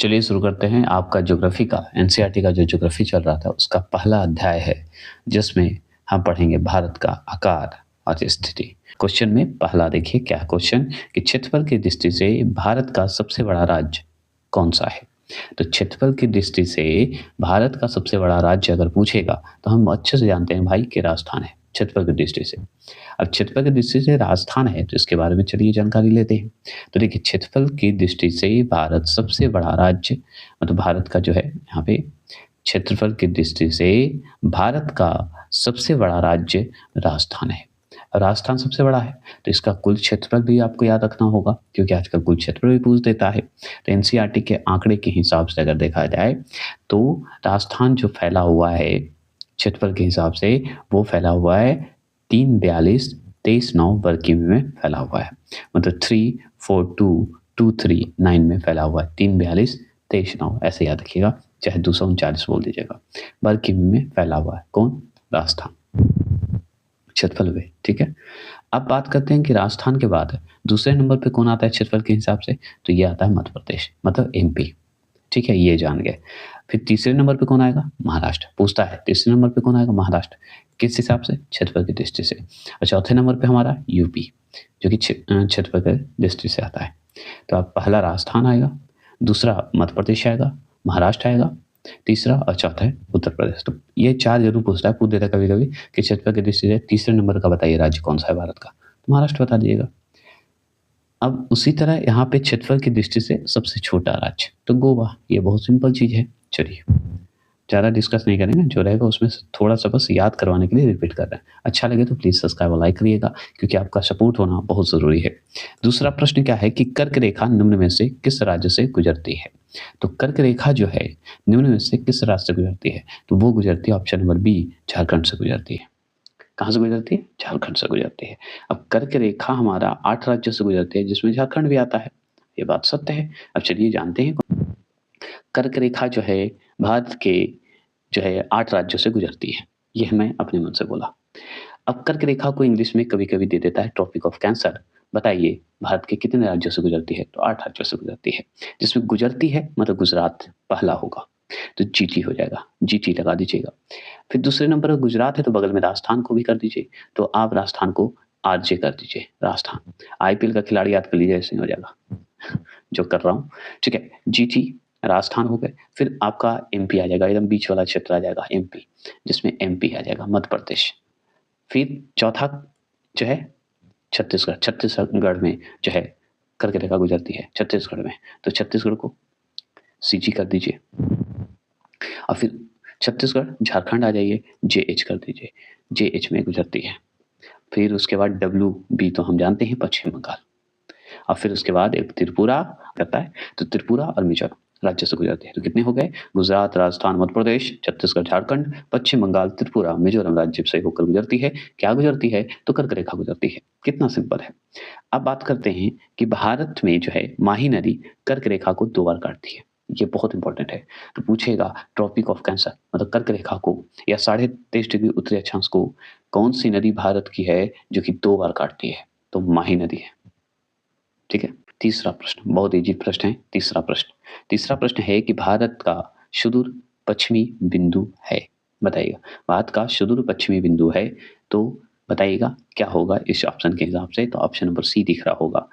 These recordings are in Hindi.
चलिए शुरू करते हैं। आपका ज्योग्राफी का एनसीईआरटी का जो ज्योग्राफी चल रहा था उसका पहला अध्याय है, जिसमें हम पढ़ेंगे भारत का आकार और स्थिति। क्वेश्चन में पहला देखिए क्या क्वेश्चन कि क्षेत्रफल की दृष्टि से भारत का सबसे बड़ा राज्य कौन सा है। तो क्षेत्रफल की दृष्टि से भारत का सबसे बड़ा राज्य अगर पूछेगा तो हम अच्छे से जानते हैं भाई कि राजस्थान है क्षेत्रफल की दृष्टि से। अब क्षेत्रफल की दृष्टि से राजस्थान है तो इसके बारे में चलिए जानकारी लेते हैं। तो देखिए क्षेत्रफल की दृष्टि से भारत सबसे बड़ा राज्य मतलब भारत का जो है यहाँ पे क्षेत्रफल की दृष्टि से भारत का सबसे बड़ा राज्य राजस्थान है। राजस्थान सबसे बड़ा है तो इसका कुल क्षेत्रफल भी आपको याद रखना होगा, क्योंकि आजकल कुल क्षेत्रफल भी पूछ देता है। तो एनसीईआरटी के आंकड़े के हिसाब से अगर देखा जाए तो राजस्थान जो फैला हुआ है क्षेत्रफल के हिसाब से वो फैला हुआ है 342,23,9 वर्ग किमी में फैला हुआ है। मतलब 342,239 में फैला हुआ है। 342,23,9 ऐसे याद रखिएगा, चाहे 239 बोल दीजिएगा। वर्ग किमी में फैला हुआ है कौन? राजस्थान क्षेत्रफल में। ठीक है, अब बात करते हैं कि राजस्थान के बाद दूसरे नंबर पे कौन आता है क्षेत्रफल के हिसाब से। तो ये आता है मध्य प्रदेश मतलब एमपी। ठीक है, ये जान गए। फिर तीसरे नंबर पे कौन आएगा? महाराष्ट्र। पूछता है तीसरे नंबर पे कौन आएगा? महाराष्ट्र। किस हिसाब से? क्षेत्रफल की दृष्टि से। और चौथे नंबर पे हमारा यूपी, जो कि क्षेत्रफल की दृष्टि से आता है। तो अब पहला राजस्थान आएगा, दूसरा मध्य प्रदेश आएगा, महाराष्ट्र आएगा, तीसरा और चौथा है उत्तर प्रदेश। तो ये चार जरूर पूछता है, पूछ देता है कभी कभी कि क्षेत्रफल की दृष्टि से तीसरे नंबर का बताइए राज्य कौन सा है भारत का, तो महाराष्ट्र बता दीजिएगा। अब उसी तरह यहाँ पे क्षेत्रफल की दृष्टि से सबसे छोटा राज्य तो गोवा। ये बहुत सिंपल चीज है। चलिए ज़्यादा डिस्कस नहीं करेंगे, जो रहेगा उसमें थोड़ा सा बस याद करवाने के लिए रिपीट कर रहे हैं। अच्छा लगे तो प्लीज़ सब्सक्राइब और लाइक करिएगा, क्योंकि आपका सपोर्ट होना बहुत ज़रूरी है। दूसरा प्रश्न क्या है कि कर्क रेखा निम्न में से किस राज्य से गुजरती है। तो कर्क रेखा जो है निम्न में से किस राज्य से गुजरती है, तो वो गुजरती है ऑप्शन नंबर बी, झारखंड से गुजरती है। कहाँ से गुजरती है? झारखंड से गुजरती है। अब कर्क रेखा हमारा 8 राज्यों से गुजरती है, जिसमें झारखंड भी आता है। ये बात सत्य है। अब चलिए जानते हैं कर्क रेखा जो है भारत के जो है 8 राज्यों से गुजरती है। ये मैं अपने मन से बोला। अब कर्क रेखा को इंग्लिश में कभी कभी दे देता है ट्रॉपिक ऑफ कैंसर। बताइए भारत के कितने राज्यों से गुजरती है? तो 8 राज्यों से गुजरती है। जिसमें गुजरती है मतलब गुजरात पहला होगा, तो जीटी हो जाएगा, जीटी लगा दीजिएगा। फिर दूसरे नंबर पर गुजरात है तो बगल में राजस्थान को भी कर दीजिए, तो आप राजस्थान को आरजे कर दीजिए। राजस्थान आईपीएल का खिलाड़ी याद कर लीजिए, ऐसे हो जाएगा जो कर रहा हूँ। ठीक है, जीटी राजस्थान हो गए। फिर आपका एमपी आ जाएगा, एकदम बीच वाला क्षेत्र आ जाएगा एमपी, जिसमें एमपी आ जाएगा मध्य प्रदेश। फिर चौथा जो है छत्तीसगढ़। छत्तीसगढ़ में जो है कर्क रेखा गुजरती है छत्तीसगढ़ में, तो छत्तीसगढ़ को सीजी कर दीजिए। और फिर छत्तीसगढ़ झारखंड आ जाइए, जेएच कर दीजिए, जेएच में गुजरती है। फिर उसके बाद डब्ल्यू बी तो हम जानते हैं पश्चिम बंगाल। और फिर उसके बाद एक त्रिपुरा करता है, तो त्रिपुरा और मिजोरम राज्य से गुजरती है। तो कितने हो गए? गुजरात, राजस्थान, मध्य प्रदेश, छत्तीसगढ़, झारखंड, पश्चिम बंगाल, त्रिपुरा, मिजोरम राज्य से होकर गुजरती है। क्या गुजरती है? तो कर्क रेखा गुजरती है। कितना सिंपल है। अब बात करते हैं कि भारत में जो है माही नदी कर्क रेखा को 2 बार काटती है। ये बहुत इंपॉर्टेंट है। तो पूछेगा ट्रॉपिक ऑफ कैंसर मतलब कर्क रेखा को या 23.5 डिग्री उत्तरी अक्षांश को कौन सी नदी भारत की है जो कि 2 बार काटती है? तो माही नदी है। ठीक है, तीसरा प्रश्न बहुत इजी प्रश्न है। तीसरा प्रश्न है कि भारत का सुदूर पश्चिमी बिंदु है। बताइएगा भारत का सुदूर पश्चिमी बिंदु है, तो बताइएगा क्या होगा इस ऑप्शन के हिसाब से। तो ऑप्शन नंबर सी दिख रहा होगा,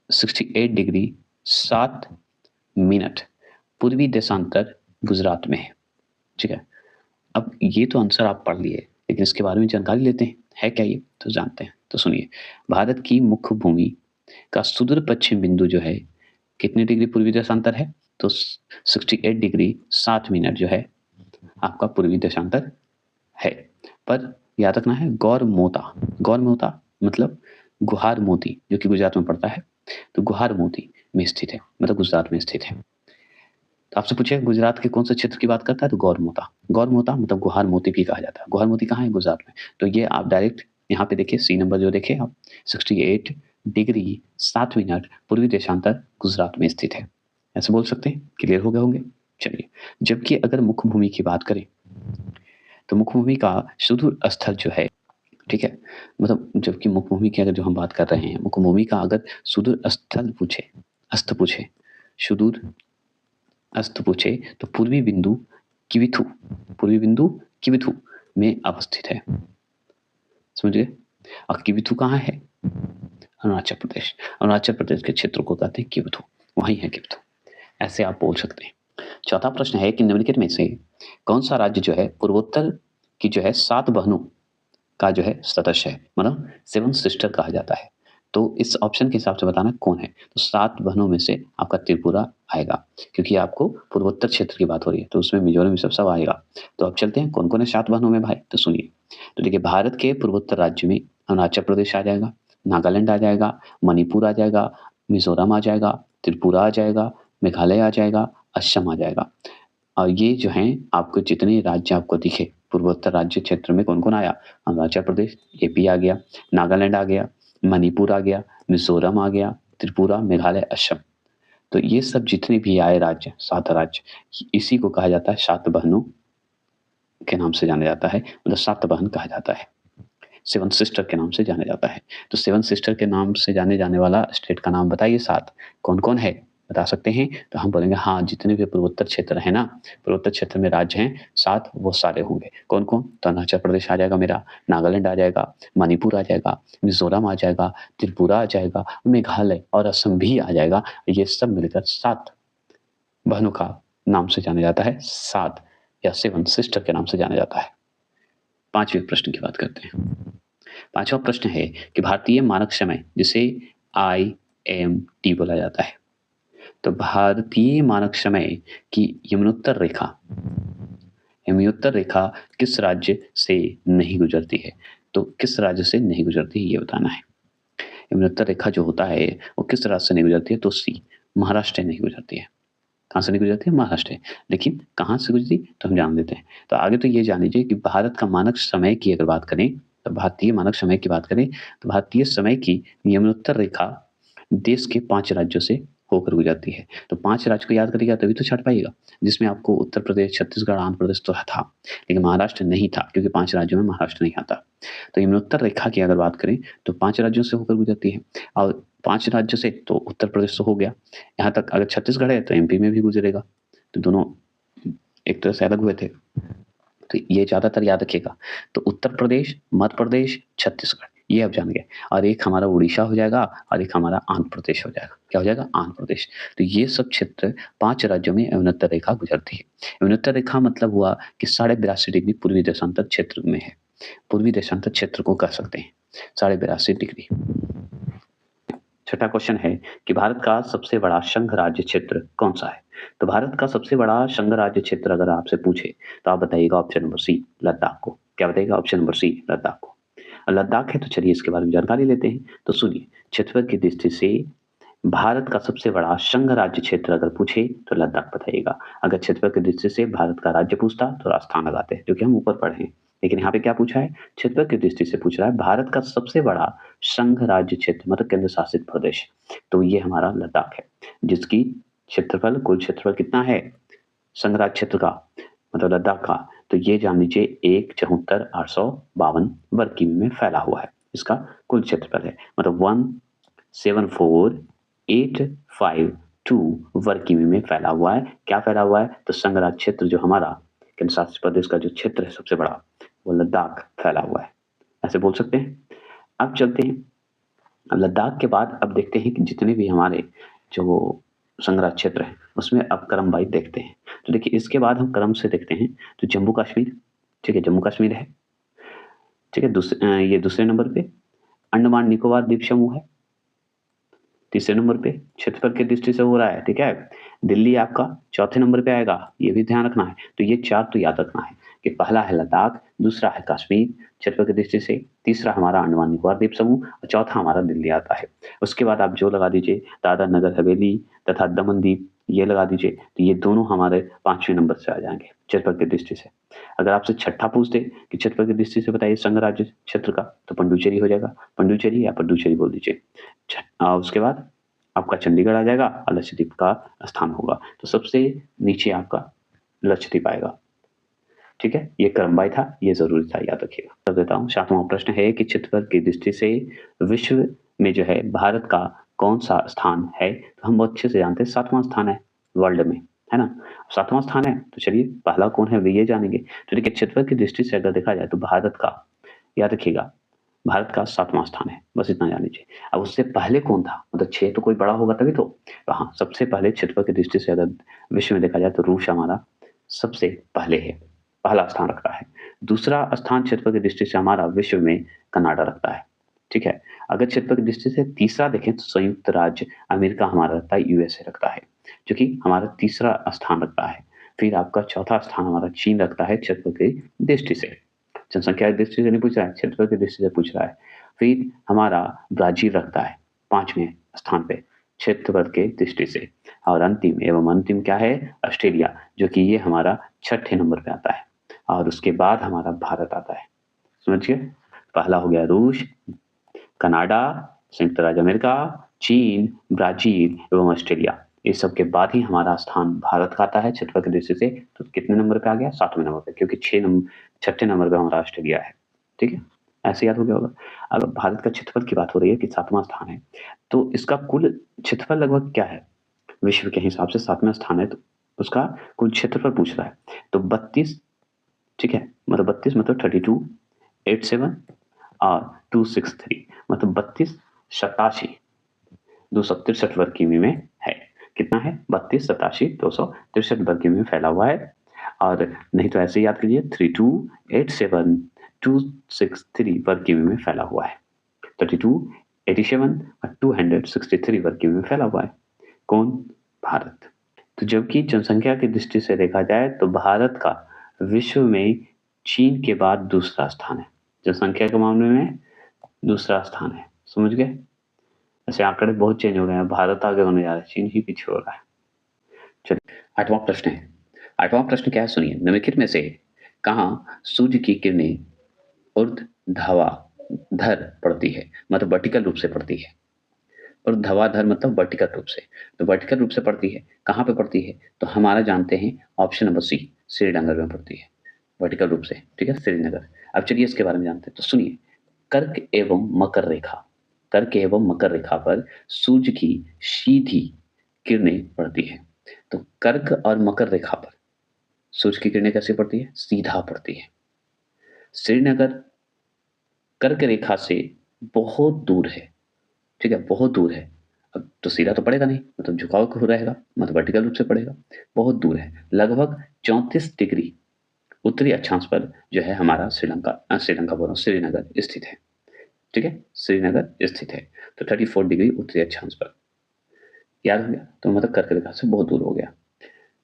68 डिग्री 7 मिनट पूर्वी देशांतर गुजरात में है। ठीक है, अब ये तो आंसर आप पढ़ लिए, लेकिन इसके बारे में जानकारी लेते हैं है क्या ये, तो जानते हैं। तो सुनिए, भारत की मुख्य भूमि का सुदूर पश्चिम बिंदु जो है कितने डिग्री पूर्वी देशांतर है? तो 68 डिग्री 7 मिनट जो है आपका पूर्वी देशांतर है। पर याद रखना है गौरमोता, गौरमोता मतलब गुहार मोती, जो कि गुजरात में पड़ता है। तो गुहार मोती में स्थित है, मतलब गुजरात में स्थित है। तो आपसे पूछे गुजरात के कौन से क्षेत्र की बात करता है? तो गौरमोता, गौरमोता मतलब गुहार मोती भी कहा जाता है। गुहार मोती कहाँ है? गुजरात में। तो ये आप डायरेक्ट यहाँ पे देखिए, सी नंबर जो देखे आप, 68 डिग्री 7 मिनट पूर्वी देशांतर गुजरात में स्थित है। ऐसे बोल सकते हैं। क्लियर हो गए होंगे। चलिए, जबकि अगर मुख्य भूमि की बात करें तो मुख्य भूमि का सुदूर स्थल जो है, ठीक है, मतलब जबकि मुख्य भूमि की अगर जो हम बात कर रहे हैं, मुख्य भूमि का अगर सुदूर स्थल पूछे, अस्त पूछे, सुदूर अस्त पूछे तो पूर्वी बिंदु किविथु में अवस्थित है। समझ गए? और किविथु कहाँ है? अरुणाचल प्रदेश। अरुणाचल प्रदेश के क्षेत्र को कहते हैं किविथु, वहीं है किविथु। ऐसे आप बोल सकते हैं। चौथा प्रश्न है कि निम्नलिखित में से कौन सा राज्य जो है पूर्वोत्तर की जो है 7 बहनों का जो है सदस्य है, मतलब 7 सिस्टर कहा जाता है। तो इस ऑप्शन के हिसाब से बताना कौन है। तो 7 बहनों में से आपका त्रिपुरा आएगा, क्योंकि आपको पूर्वोत्तर क्षेत्र की बात हो रही है, तो उसमें मिजोरम सब आएगा। तो अब चलते हैं कौन कौन है 7 बहनों में भाई, तो सुनिए। तो देखिए, भारत के पूर्वोत्तर राज्य में अरुणाचल प्रदेश आ जाएगा, नागालैंड आ जाएगा, मणिपुर आ जाएगा, मिजोरम आ जाएगा, त्रिपुरा आ जाएगा, मेघालय आ जाएगा, असम आ जाएगा। और ये जो हैं आपको जितने राज्य आपको दिखे पूर्वोत्तर राज्य क्षेत्र में कौन कौन आया, अरुणाचल प्रदेश, एपी आ गया, नागालैंड आ गया, मणिपुर आ गया, मिजोरम आ गया, त्रिपुरा, मेघालय, असम। तो ये सब जितने भी आए राज्य, 7 राज्य, इसी को कहा जाता है 7 बहनों के नाम से जाना जाता है, मतलब 7 बहन कहा जाता है, 7 सिस्टर के नाम से जाने जाता है। तो 7 सिस्टर के नाम से जाने जाने वाला स्टेट का नाम बताइए 7 कौन कौन है, बता सकते हैं? तो हम बोलेंगे हाँ, जितने भी पूर्वोत्तर क्षेत्र है ना, पूर्वोत्तर क्षेत्र में राज्य हैं 7, वो सारे होंगे। कौन कौन? तो अरुणाचल प्रदेश आ जाएगा मेरा, नागालैंड आ जाएगा, मणिपुर आ जाएगा, मिजोरम आ जाएगा, त्रिपुरा आ जाएगा, मेघालय और असम भी आ जाएगा। ये सब मिलकर 7 बहनों का नाम से जाना जाता है, 7 या 7 सिस्टर के नाम से जाना जाता है। 5वें प्रश्न की बात करते हैं। 5वां प्रश्न है कि भारतीय मानक समय जिसे IMT बोला जाता है, तो भारतीय मानक समय की यमुनोत्तर रेखा किस राज्य से नहीं गुजरती है? तो किस राज्य से नहीं गुजरती है ये बताना है। यमुनोत्तर रेखा जो होता है वो किस राज्य से नहीं गुजरती है? तो सी, महाराष्ट्र से नहीं गुजरती है। कहाँ से नहीं गुजरती है? महाराष्ट्र। लेकिन कहाँ से गुजरती तो हम जान लेते हैं। तो आगे तो ये जान लीजिए कि भारत का मानक समय की अगर बात करें, तो भारतीय मानक समय की बात करें, तो भारतीय समय की यमुनोत्तर रेखा देश के 5 राज्यों से होकर गुजरती है। तो 5 राज्य को याद करिएगा तभी तो छाट पाइएगा, जिसमें आपको उत्तर प्रदेश, छत्तीसगढ़, आंध्र प्रदेश तो था, लेकिन महाराष्ट्र नहीं था, क्योंकि 5 राज्यों में महाराष्ट्र नहीं आता। तो यमुनोत्तर रेखा की अगर बात करें तो 5 राज्यों से होकर गुजरती है, और 5 राज्यों से तो उत्तर प्रदेश तो हो गया, यहाँ तक अगर छत्तीसगढ़ है तो MP में भी गुजरेगा। तो दोनों एक तरह से अलग हुए थे, तो ये ज़्यादातर याद रखिएगा। तो उत्तर प्रदेश, मध्य प्रदेश, छत्तीसगढ़, ये आप जान गए। और एक हमारा उड़ीसा हो जाएगा और एक हमारा आंध्र प्रदेश हो जाएगा। क्या हो जाएगा? आंध्र प्रदेश। तो ये सब क्षेत्र 5 राज्यों में यमुनोत्तर रेखा गुजरती है। यमुनोत्तर रेखा मतलब हुआ कि 82.5 डिग्री पूर्वी देशांतर क्षेत्र में है। पूर्वी देशांतर क्षेत्र को कह सकते हैं 82.5 डिग्री। छठा क्वेश्चन है कि भारत का सबसे बड़ा संघ राज्य क्षेत्र कौन सा है? तो भारत का सबसे बड़ा संघ राज्य क्षेत्र अगर आपसे पूछे तो आप बताइएगा ऑप्शन नंबर सी, लद्दाख को। क्या बताइएगा? ऑप्शन नंबर सी, लद्दाख को। लद्दाख है तो चलिए इसके बारे में जानकारी लेते हैं। तो सुनिए, क्षेत्रफल की दृष्टि से भारत का सबसे बड़ा संघ राज्य क्षेत्र अगर पूछे तो लद्दाख बताइएगा। अगर क्षेत्रफल की दृष्टि से भारत का राज्य पूछता तो राजस्थान लगाते हैं, जो कि हम ऊपर पढ़े हैं। लेकिन यहाँ पे क्या पूछा है? क्षेत्रफल की दृष्टि से पूछ रहा है, भारत का सबसे बड़ा संघ राज्य क्षेत्र मतलब केंद्र शासित प्रदेश, तो ये हमारा लद्दाख है, जिसकी क्षेत्रफल, कुल क्षेत्रफल कितना है संघ राज्य क्षेत्र का, मतलब लद्दाख का, तो ये जान लीजिए 174,852 वर्ग किमी में फैला हुआ है। इसका कुल क्षेत्रफल है, मतलब 174,852 वर्ग किमी में फैला हुआ है। क्या फैला हुआ है? तो संघ राज्य क्षेत्र जो हमारा केंद्र शासित प्रदेश का जो क्षेत्र है सबसे बड़ा, वो लद्दाख फैला हुआ है, ऐसे बोल सकते हैं। अब चलते हैं, अब लद्दाख के बाद अब देखते हैं कि जितने भी हमारे जो संघ राज्य क्षेत्र है उसमें अब क्रम वाइज देखते हैं। तो देखिए, इसके बाद हम क्रम से देखते हैं तो जम्मू कश्मीर, ठीक है, जम्मू कश्मीर है, ठीक है, ये दूसरे नंबर पे। अंडमान निकोबार द्वीप समूह है तीसरे नंबर पे, क्षेत्रफल की दृष्टि से हो रहा है, ठीक है। दिल्ली आपका चौथे नंबर पे आएगा, ये भी ध्यान रखना है। तो ये 4 तो याद रखना है कि पहला है लद्दाख, दूसरा है कश्मीर क्षेत्रफल की दृष्टि से, तीसरा हमारा अंडमान निकोबार द्वीप समूह और चौथा हमारा दिल्ली आता है। उसके बाद आप जो लगा दीजिए दादरा नगर हवेली तथा दमन द्वीप, ये लगा दीजिए, तो ये दोनों हमारे 5वें नंबर से आ जाएंगे क्षेत्रफल की दृष्टि से। अगर आपसे छठा पूछ दे कि क्षेत्रफल की दृष्टि से बताइए संघ राज्य क्षेत्र का, तो पंडुचेरी हो जाएगा, पंडुचेरी या पड्डुचेरी बोल दीजिए। उसके बाद आपका चंडीगढ़ आ जाएगा और लक्षद्वीप का स्थान होगा। तो सबसे नीचे आपका लक्षद्वीप आएगा, ठीक है। ये क्रमवार था, ये जरूरी था, याद रखिएगा। कर देता हूँ। 7वां प्रश्न है कि क्षेत्रफल की दृष्टि से विश्व में जो है भारत का कौन सा स्थान है? तो हम बहुत अच्छे से जानते हैं 7वां स्थान है वर्ल्ड में, है ना। 7वां स्थान है, तो चलिए पहला कौन है ये जानेंगे। तो देखिए क्षेत्रफल की दृष्टि से अगर देखा जाए तो भारत का, याद रखिएगा, भारत का 7वां स्थान है, बस इतना जान लीजिए। अब उससे पहले कौन था, मतलब 6 तो कोई बड़ा होगा तभी तो हाँ, सबसे पहले क्षेत्रफल की दृष्टि से अगर विश्व में देखा जाए तो रूस हमारा सबसे पहले है, पहला स्थान रखता है। दूसरा स्थान क्षेत्रफल की दृष्टि से हमारा विश्व में कनाडा रखता है, ठीक है। अगर क्षेत्रफल की दृष्टि से तीसरा देखें तो संयुक्त राज्य अमेरिका हमारा रखता है, यूएसए रखता है, जो कि हमारा तीसरा स्थान रखता है। फिर आपका चौथा स्थान हमारा चीन रखता है क्षेत्रफल की दृष्टि से, जनसंख्या की दृष्टि से नहीं पूछ रहा है, क्षेत्रफल की दृष्टि से पूछ रहा है। फिर हमारा ब्राजील रखता है 5वें स्थान पे क्षेत्रफल के दृष्टि से, और अंतिम क्या है, ऑस्ट्रेलिया, जो कि ये हमारा 6ठे नंबर पे आता है, और उसके बाद हमारा भारत आता है। समझिए, पहला हो गया रूस, कनाडा, संयुक्त राज्य अमेरिका, चीन, ब्राजील एवं ऑस्ट्रेलिया। इस सब के बाद ही हमारा स्थान भारत का आता है क्षेत्रफल की दृष्टि से। तो कितने नंबर पे आ गया, 7वें नंबर पे, क्योंकि 6ठे नंबर पे हमारा ऑस्ट्रेलिया है, ठीक है, ऐसे याद हो गया होगा। अब भारत का क्षेत्रफल की बात हो रही है कि 7वां स्थान है, तो इसका कुल क्षेत्रफल लगभग क्या है, विश्व के हिसाब से 7वां स्थान है, तो उसका कुल क्षेत्रफल पूछ रहा है। तो 32, ठीक है, मतलब 32 मतलब 32, 87 और 263, मतलब 32 87 263 वर्ग किमी में है। कितना है, 32 87 263 वर्ग किमी में फैला हुआ है। और नहीं तो ऐसे याद कीजिए 3287 263 वर्ग किमी में फैला हुआ है। 32 87 और 263 वर्ग किमी में फैला हुआ है। कौन, भारत। तो जबकि जनसंख्या की दृष्टि से देखा जाए तो भारत का विश्व में चीन के बाद दूसरा स्थान है, जनसंख्या के मामले में दूसरा स्थान है, समझ गए। ऐसे आंकड़े बहुत चेंज हो गए हैं, भारत आगे होने जा रहा है, चीन ही पीछे हो रहा है। चलिए 8वां प्रश्न है। 8वां प्रश्न क्या है सुनिए, निम्नलिखित में से कहाँ सूर्य की किरणें ऊर्ध्वाधर पड़ती है, मतलब वर्टिकल रूप से पड़ती है। ऊर्ध्वाधर मतलब वर्टिकल रूप से, तो वर्टिकल रूप से पड़ती है, कहाँ पे पड़ती है, तो हमारा जानते हैं ऑप्शन नंबर सी, श्रीनगर में पड़ती है वर्टिकल रूप से, ठीक है, श्रीनगर। अब चलिए इसके बारे में जानते हैं, तो सुनिए, कर्क एवं मकर रेखा, कर्क एवं मकर रेखा पर सूर्य की सीधी किरणें पड़ती है। तो कर्क और मकर रेखा पर सूर्य की किरणें कैसे पड़ती है, सीधा पड़ती है। श्रीनगर कर्क रेखा से बहुत दूर है, ठीक है, बहुत दूर है। अब तो सीधा तो पड़ेगा नहीं, मतलब झुकाव हो रहेगा, मतलब वर्टिकल रूप से पड़ेगा, बहुत दूर है, लगभग 34 डिग्री उत्तरी अक्षांश पर जो है हमारा श्रीलंका बोल रहा हूँ, श्रीनगर स्थित है, ठीक है, श्रीनगर स्थित है। तो 34 डिग्री उत्तरी अक्षांश पर, याद हो गया, तो मतलब कर्क रेखा से बहुत दूर हो गया,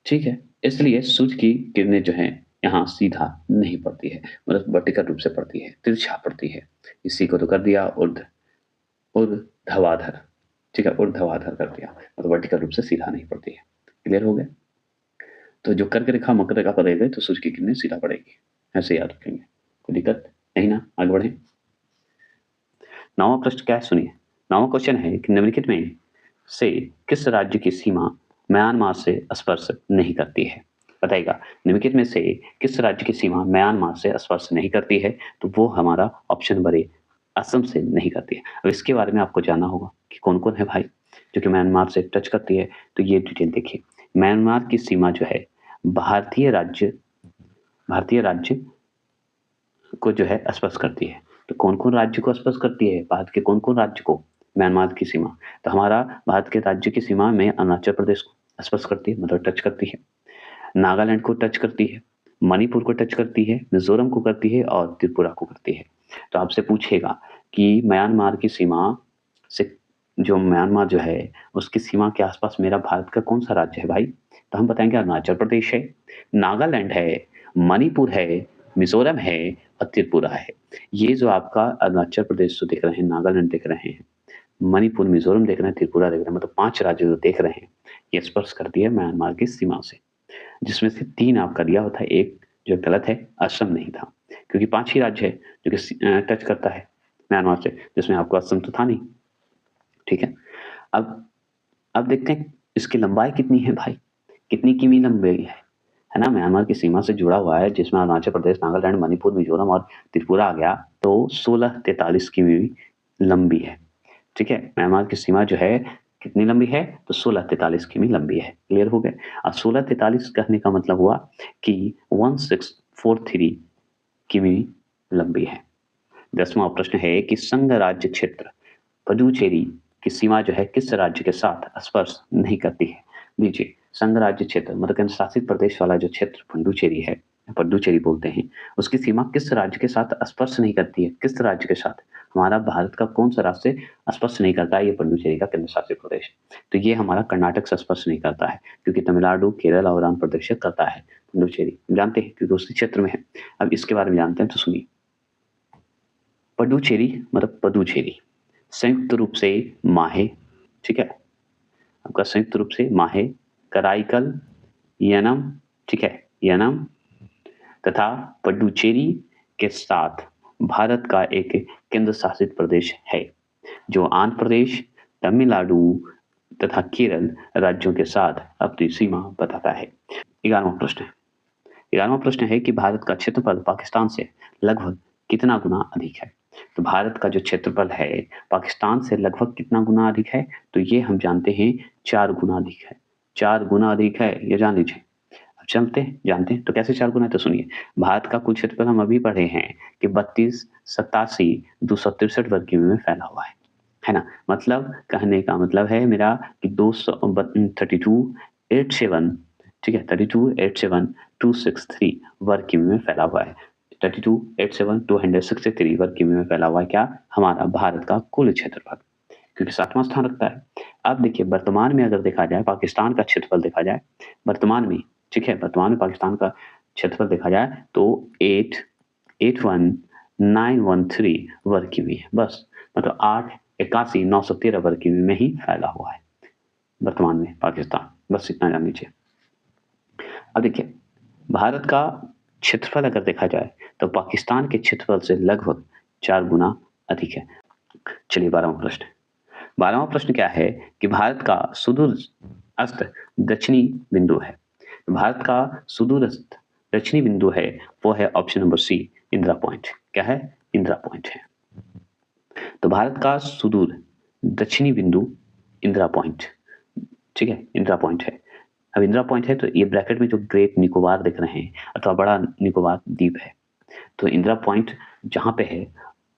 ठीक है। इसलिए सूर्य की किरणें जो है यहाँ सीधा नहीं पड़ती है, मतलब वर्टिकल रूप से पड़ती है, तिरछा पड़ती है। इसी को तो कर दिया ऊर्ध्वाधर, ठीक है, ऊर्ध्वाधर कर दिया, मतलब वर्टिकल रूप से सीधा नहीं पड़ती है। क्लियर हो गया। तो जो कर्क रेखा मकर रेखा पर रहेगी तो सूर्य की किरणें सीधा पड़ेगी, ऐसे याद रखेंगे, कोई दिक्कत नहीं ना। आगे बढ़े। 9वां प्रश्न क्या है सुनिए। 9वां क्वेश्चन है कि निम्नलिखित में से किस राज्य की सीमा म्यांमार से स्पर्श नहीं करती है, बताइएगा। निम्नलिखित में से किस राज्य की सीमा म्यांमार से स्पर्श नहीं करती है, तो वो हमारा ऑप्शन नंबर ए, असम से नहीं करती है। अब इसके बारे में आपको जानना होगा कि कौन कौन है भाई जो कि म्यांमार से टच करती है, तो ये डिटेल देखिए। म्यांमार की सीमा जो है भारतीय राज्य को जो है स्पर्श करती है। तो कौन कौन राज्य को स्पर्श करती है, भारत के कौन कौन राज्य को, म्यांमार की सीमा, तो हमारा भारत के राज्य की सीमा में अरुणाचल प्रदेश को स्पर्श करती है, मतलब टच करती है, नागालैंड को टच करती है, मणिपुर को टच करती है, मिजोरम को करती है और त्रिपुरा को करती है। तो आपसे पूछेगा कि म्यांमार की सीमा से, जो म्यांमार जो है उसकी सीमा के आसपास मेरा भारत का कौन सा राज्य है भाई, तो हम बताएंगे अरुणाचल प्रदेश है, नागालैंड है, मणिपुर है, मिजोरम है और त्रिपुरा है। ये जो आपका अरुणाचल प्रदेश जो देख रहे हैं, नागालैंड देख रहे हैं, मणिपुर मिजोरम देख रहे हैं, त्रिपुरा देख रहे हैं, मतलब 5 राज्य जो देख रहे हैं, ये स्पर्श करती है म्यांमार की सीमा से, जिसमें से 3 आपका दिया होता है, एक जो गलत है, असम नहीं था, क्योंकि 5 ही राज्य है जो कि टच करता है म्यांमार से, जिसमें आपको असम तो था नहीं, ठीक है। अब देखते हैं इसकी लंबाई कितनी है भाई, कितनी किमी लंबाई है ना, म्यांमार की सीमा से जुड़ा हुआ है, जिसमें अरुणाचल प्रदेश, नागालैंड, मणिपुर, मिजोरम और त्रिपुरा आ गया, तो 1643 किमी लंबी है, ठीक है। म्यांमार की सीमा जो है कितनी लंबी है? तो 1643 किमी लंबी है। क्लियर हो गया? अब 1643 कहने का मतलब हुआ कि 1643 किमी लंबी है। 10वां प्रश्न है कि संघ राज्य क्षेत्र पुडुचेरी की सीमा जो है किस राज्य के साथ स्पर्श नहीं करती है? लीजिए, संघ राज्य क्षेत्र मतलब केंद्र शासित प्रदेश वाला जो क्षेत्र पुडुचेरी है, पुडुचेरी बोलते हैं, उसकी सीमा किस राज्य के साथ स्पर्श नहीं करती है? किस राज्य के साथ? हमारा भारत का कौन सा राज्य स्पर्श नहीं करता है? ये पुडुचेरी का केंद्र शासित प्रदेश। तो ये हमारा कर्नाटक से स्पर्श नहीं करता है, क्योंकि तमिलनाडु, केरल और आंध्र प्रदेश से करता है पुडुचेरी। जानते हैं क्योंकि उसी क्षेत्र में है। अब इसके बारे में जानते हैं, तो सुनिए। पुडुचेरी मतलब पुडुचेरी संयुक्त रूप से माहे, ठीक है, आपका संयुक्त रूप से माहे, कराईकल, यनम, ठीक है, यनम तथा पुडुचेरी के साथ भारत का एक केंद्र शासित प्रदेश है, जो आंध्र प्रदेश, तमिलनाडु तथा केरल राज्यों के साथ अपनी सीमा बताता है। 11वां प्रश्न है। 11वां प्रश्न है कि भारत का क्षेत्रफल पाकिस्तान से लगभग कितना गुना अधिक है? तो भारत का जो क्षेत्रफल है पाकिस्तान से लगभग कितना गुना अधिक है? तो ये हम जानते हैं 4 गुना अधिक है। 4 गुना अधिक है, ये जान लीजिए। अब चलते हैं, जानते हैं तो कैसे 4 गुना है, तो सुनिए। भारत का कुल क्षेत्रफल हम अभी पढ़े हैं कि 32,87,263 वर्ग किमी में फैला हुआ है ना। मतलब कहने का मतलब है मेरा कि 32,87, ठीक है, 32,87,263 वर्ग किमी में फैला हुआ है। 32,87,263 वर्ग किमी में फैला हुआ है क्या? हमारा भारत का कुल क्षेत्रफल, क्योंकि 7वां स्थान रखता है। अब देखिए, वर्तमान में अगर देखा जाए, पाकिस्तान का क्षेत्रफल देखा जाए वर्तमान में, ठीक है, वर्तमान में पाकिस्तान का क्षेत्रफल देखा जाए तो 881,913 वर्ग किमी है, बस। मतलब 881,913 वर्ग किमी में ही फैला हुआ है वर्तमान में पाकिस्तान, बस इतना जान लीजिए। अब देखिए, भारत का क्षेत्रफल अगर देखा जाए तो पाकिस्तान के क्षेत्रफल से लगभग 4 गुना अधिक है। चलिए 12वां प्रश्न। 12वां प्रश्न क्या है कि भारत का सुदूर अस्त दक्षिणी बिंदु है। भारत का सुदूर अस्त दक्षिणी बिंदु है, वो है option number C, Indira point. क्या है? इंदिरा पॉइंट है। तो भारत का सुदूर दक्षिणी बिंदु इंदिरा पॉइंट, ठीक है, इंदिरा पॉइंट है। अब इंदिरा पॉइंट है तो ये ब्रैकेट में जो ग्रेट निकोबार दिख रहे हैं अथवा बड़ा निकोबार द्वीप है, तो इंदिरा पॉइंट जहाँ पे है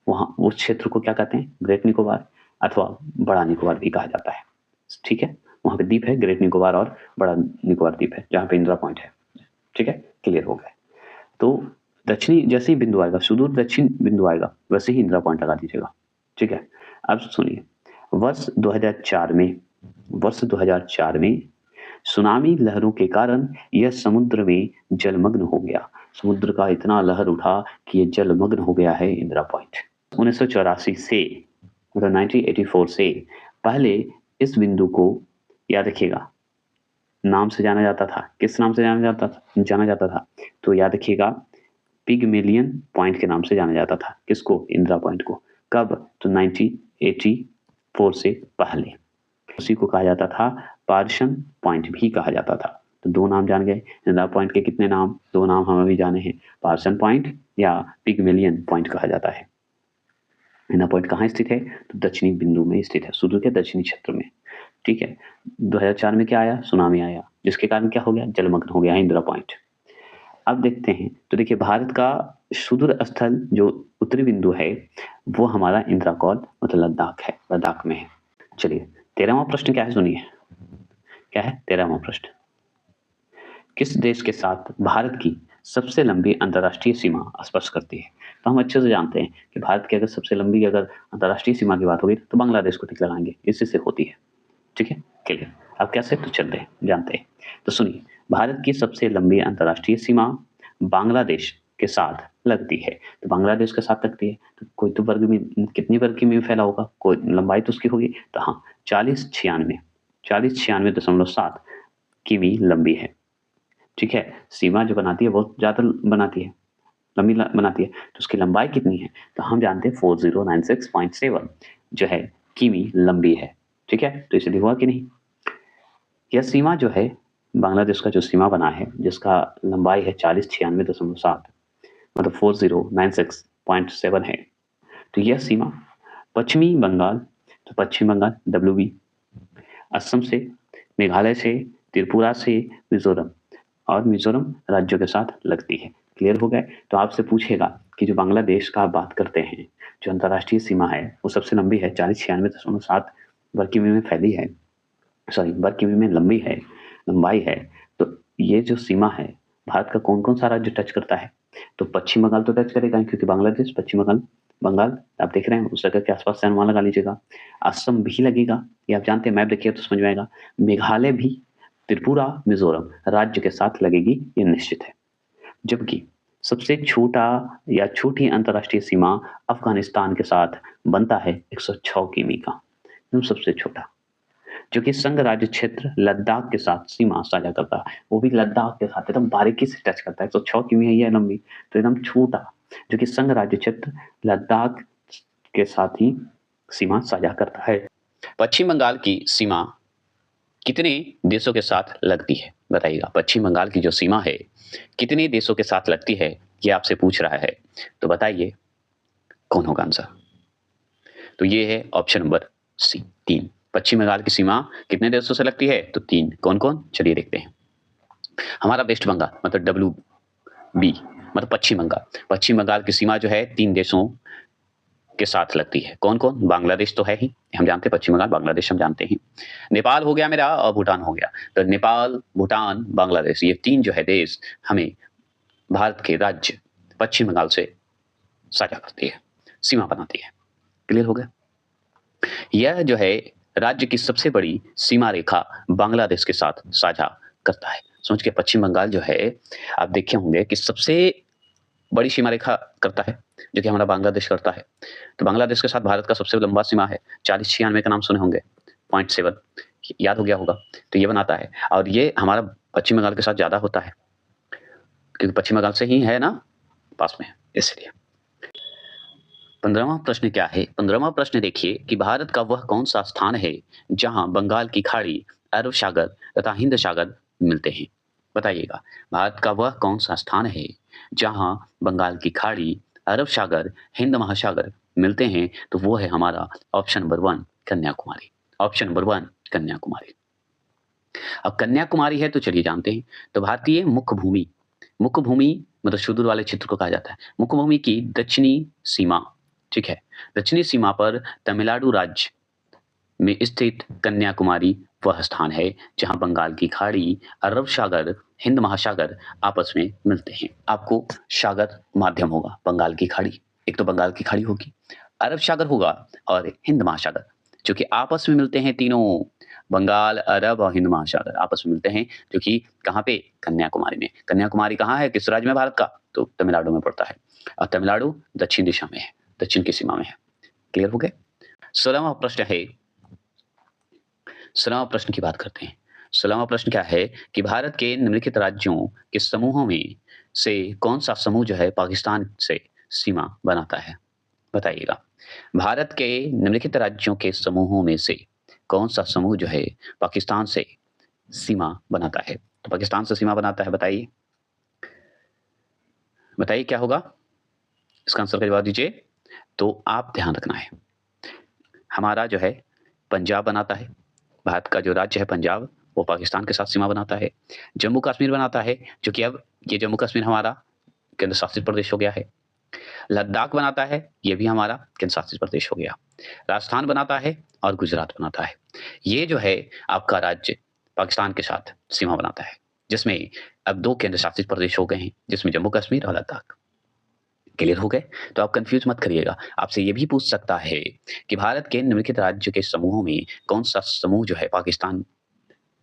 वहाँ उस क्षेत्र को क्या कहते हैं? ग्रेट निकोबार अथवा बड़ा निकोबार भी कहा जाता है, ठीक है। वहाँ पे द्वीप है, ग्रेट निकोबार और बड़ा निकोबार द्वीप है, जहाँ पे इंदिरा पॉइंट है, ठीक है, क्लियर हो गया। तो दक्षिणी जैसे ही बिंदु आएगा, सुदूर दक्षिण बिंदु आएगा, वैसे ही इंदिरा पॉइंट लगा दीजिएगा, ठीक है। अब सुनिए, वर्ष 2004 में सुनामी लहरों के कारण यह समुद्र में जलमग्न हो गया। समुद्र का इतना लहर उठा कि ये जलमग्न हो गया है इंदिरा पॉइंट। 1984 से मतलब 1984 से पहले इस बिंदु को याद रखिएगा, नाम से जाना जाता था। किस नाम से जाना जाता था? तो याद रखिएगा, पिगमेलियन पॉइंट के नाम से जाना जाता था। किसको? इंदिरा पॉइंट को। कब? तो 1984 से पहले। उसी को कहा जाता था पार्सन पॉइंट भी कहा जाता था। तो 2 नाम जान गए। इंदिरा पॉइंट के कितने नाम? 2 नाम हम अभी जाने हैं, पार्सन पॉइंट या पिगमेलियन पॉइंट कहा जाता है। इंदिरा पॉइंट कहाँ स्थित है? तो दक्षिणी बिंदु में स्थित है, सुदूर के दक्षिणी क्षेत्र में, ठीक है। 2004 में क्या आया? सुनामी आया, जिसके कारण क्या हो गया? जलमग्न हो गया इंदिरा पॉइंट। अब देखते हैं, तो देखिए, भारत का सुदूर स्थल जो उत्तरी बिंदु है वो हमारा इंदिरा कौल मतलब लद्दाख है, लद्दाख में है। चलिए 13वां प्रश्न क्या है, सुनिए। क्या है 13वां प्रश्न? किस देश के साथ भारत की सबसे लंबी अंतर्राष्ट्रीय सीमा स्पर्श करती है? तो हम अच्छे से जानते हैं कि भारत की अगर सबसे लंबी अगर अंतर्राष्ट्रीय सीमा की बात होगी तो बांग्लादेश को टिक लगाएंगे, इसी से होती है, ठीक है, क्लियर। अब कैसे? तो चलते हैं, जानते हैं। तो सुनिए, भारत की सबसे लंबी अंतर्राष्ट्रीय सीमा बांग्लादेश के साथ लगती है। तो बांग्लादेश के साथ लगती है तो कोई तो वर्ग में कितनी वर्ग की में फैला होगा, कोई लंबाई तो उसकी होगी। तो हाँ, 4096.7 किमी लंबी है, ठीक है। सीमा जो बनाती है बहुत ज्यादा बनाती है, लंबी बनाती है, तो उसकी लंबाई कितनी है? तो हम जानते हैं 4096.7 जो है किमी लंबी है, ठीक है। तो इसे हुआ कि नहीं? यह सीमा जो है बांग्लादेश का जो सीमा बना है जिसका लंबाई है 4096.7 मतलब 4096.7 है। तो यह सीमा पश्चिमी बंगाल, तो पश्चिम बंगाल WB, असम से, मेघालय से, त्रिपुरा से, मिजोरम, और मिजोरम राज्यों के साथ लगती है। क्लियर हो गए? तो आपसे पूछेगा कि जो बांग्लादेश का आप बात करते हैं, जो अंतर्राष्ट्रीय सीमा है वो सबसे लंबी है, 4096.7 वर्ग किमी में फैली है, सॉरी वर्ग किमी में लंबाई है। तो ये जो सीमा है भारत का कौन कौन सा राज्य टच करता है? तो पश्चिम बंगाल तो टच करेगा, क्योंकि बांग्लादेश पश्चिम बंगाल आप देख रहे हैं, उस जगह के आसपास से अनुमान लगा लीजिएगा। असम भी लगेगा, ये आप जानते हैं, मैप देखिए तो समझ में आएगा। मेघालय भी, त्रिपुरा, मिजोरम राज्य के साथ लगेगी, ये निश्चित है। जबकि सबसे छोटा या छोटी अंतर्राष्ट्रीय सीमा अफगानिस्तान के साथ बनता है 106 किमी का, एकदम सबसे छोटा, जो कि संघ राज्य क्षेत्र लद्दाख के साथ सीमा साझा करता है, वो भी लद्दाख के साथ एकदम बारीकी से टच करता है। 106 किमी है ये लंबी, तो एकदम छोटा, जो कि संघ राज्य क्षेत्र लद्दाख के साथ ही सीमा साझा करता है। पश्चिम बंगाल की सीमा कितने देशों के साथ लगती है? बताइएगा, पश्चिम बंगाल की जो सीमा है कितने देशों के साथ लगती है, ये आपसे पूछ रहा है। तो बताइए कौन होगा आंसर? तो ये है ऑप्शन नंबर सी, 3। पश्चिम बंगाल की सीमा कितने देशों से लगती है? तो 3। कौन कौन? चलिए देखते हैं। हमारा वेस्ट बंगाल मतलब WB मतलब पश्चिम बंगाल की सीमा जो है 3 देशों के साथ लगती है। कौन कौन? बांग्लादेश तो है ही, हम जानते हैं, पश्चिम बंगाल बांग्लादेश हम जानते हैं। नेपाल हो गया मेरा, और भूटान हो गया। तो नेपाल, भूटान, बांग्लादेश, ये 3 जो है देश हमें भारत के राज्य पश्चिम बंगाल से साझा करती है, सीमा बनाती है। क्लियर हो गया? यह जो है राज्य की सबसे बड़ी सीमा रेखा बांग्लादेश के साथ साझा करता है। समझ के, पश्चिम बंगाल जो है आप देखे होंगे कि सबसे बड़ी सीमा रेखा करता है, जो कि हमारा बांग्लादेश करता है। तो बांग्लादेश के साथ भारत का सबसे लंबा सीमा है, 4096 का नाम सुने होंगे, 0.7 याद हो गया होगा। तो ये बनाता है, और ये हमारा पश्चिम बंगाल के साथ ज्यादा होता है, क्योंकि पश्चिम बंगाल से ही है ना, पास में, इसलिए। 15वां प्रश्न क्या है? 15वां प्रश्न देखिए कि भारत का वह कौन सा स्थान है जहां बंगाल की खाड़ी, अरब सागर तथा हिंद सागर मिलते हैं? बताइएगा, भारत का वह कौन सा स्थान है जहां बंगाल की खाड़ी, अरब सागर, हिंद महासागर मिलते हैं? तो वो है हमारा option number 1 Kanyakumari. Option number 1 Kanyakumari. अब कन्याकुमारी है तो चलिए जानते हैं। तो भारतीय मुख्य भूमि मतलब सुदूर वाले क्षेत्र को कहा जाता है। मुख्य भूमि की दक्षिणी सीमा, ठीक है, दक्षिणी सीमा पर तमिलनाडु राज्य में स्थित कन्याकुमारी वह स्थान है जहां बंगाल की खाड़ी, अरब सागर, हिंद महासागर आपस में मिलते हैं। आपको सागर माध्यम होगा, बंगाल की खाड़ी, एक तो बंगाल की खाड़ी होगी, अरब सागर होगा और हिंद महासागर, जो कि आपस में मिलते हैं तीनों, बंगाल, अरब और हिंद महासागर आपस में मिलते हैं, जो कि कहाँ पे? कन्याकुमारी में। कन्याकुमारी कहाँ है, किस राज्य में भारत का? तो तमिलनाडु में पड़ता है, और तमिलनाडु दक्षिण दिशा में है, दक्षिण की सीमा में है। क्लियर हो गए? 16वां प्रश्न है, 16वां प्रश्न की बात करते हैं। 16वां प्रश्न क्या है कि भारत के निम्नलिखित राज्यों के समूहों में से कौन सा समूह जो है पाकिस्तान से सीमा बनाता है? बताइएगा, भारत के निम्नलिखित राज्यों के समूहों में से कौन सा समूह जो है पाकिस्तान से सीमा बनाता है? तो पाकिस्तान से सीमा बनाता है, बताइए बताइए क्या होगा? इसका आंसर का जवाब दीजिए। तो आप ध्यान रखना है, हमारा जो है पंजाब बनाता है, भारत का जो राज्य है पंजाब, वो पाकिस्तान के साथ सीमा बनाता है। जम्मू कश्मीर बनाता है, जो कि अब ये जम्मू कश्मीर हमारा केंद्र शासित प्रदेश हो गया है। लद्दाख बनाता है, ये भी हमारा केंद्र शासित प्रदेश हो गया। राजस्थान बनाता है और गुजरात बनाता है। ये जो है आपका राज्य पाकिस्तान के साथ सीमा बनाता है, जिसमें अब 2 केंद्र शासित प्रदेश हो गए हैं, जिसमें जम्मू कश्मीर और लद्दाख। क्लियर हो गए? तो आप कंफ्यूज मत करिएगा। आपसे ये भी पूछ सकता है कि भारत के निम्नलिखित राज्य के समूहों में कौन सा समूह जो है पाकिस्तान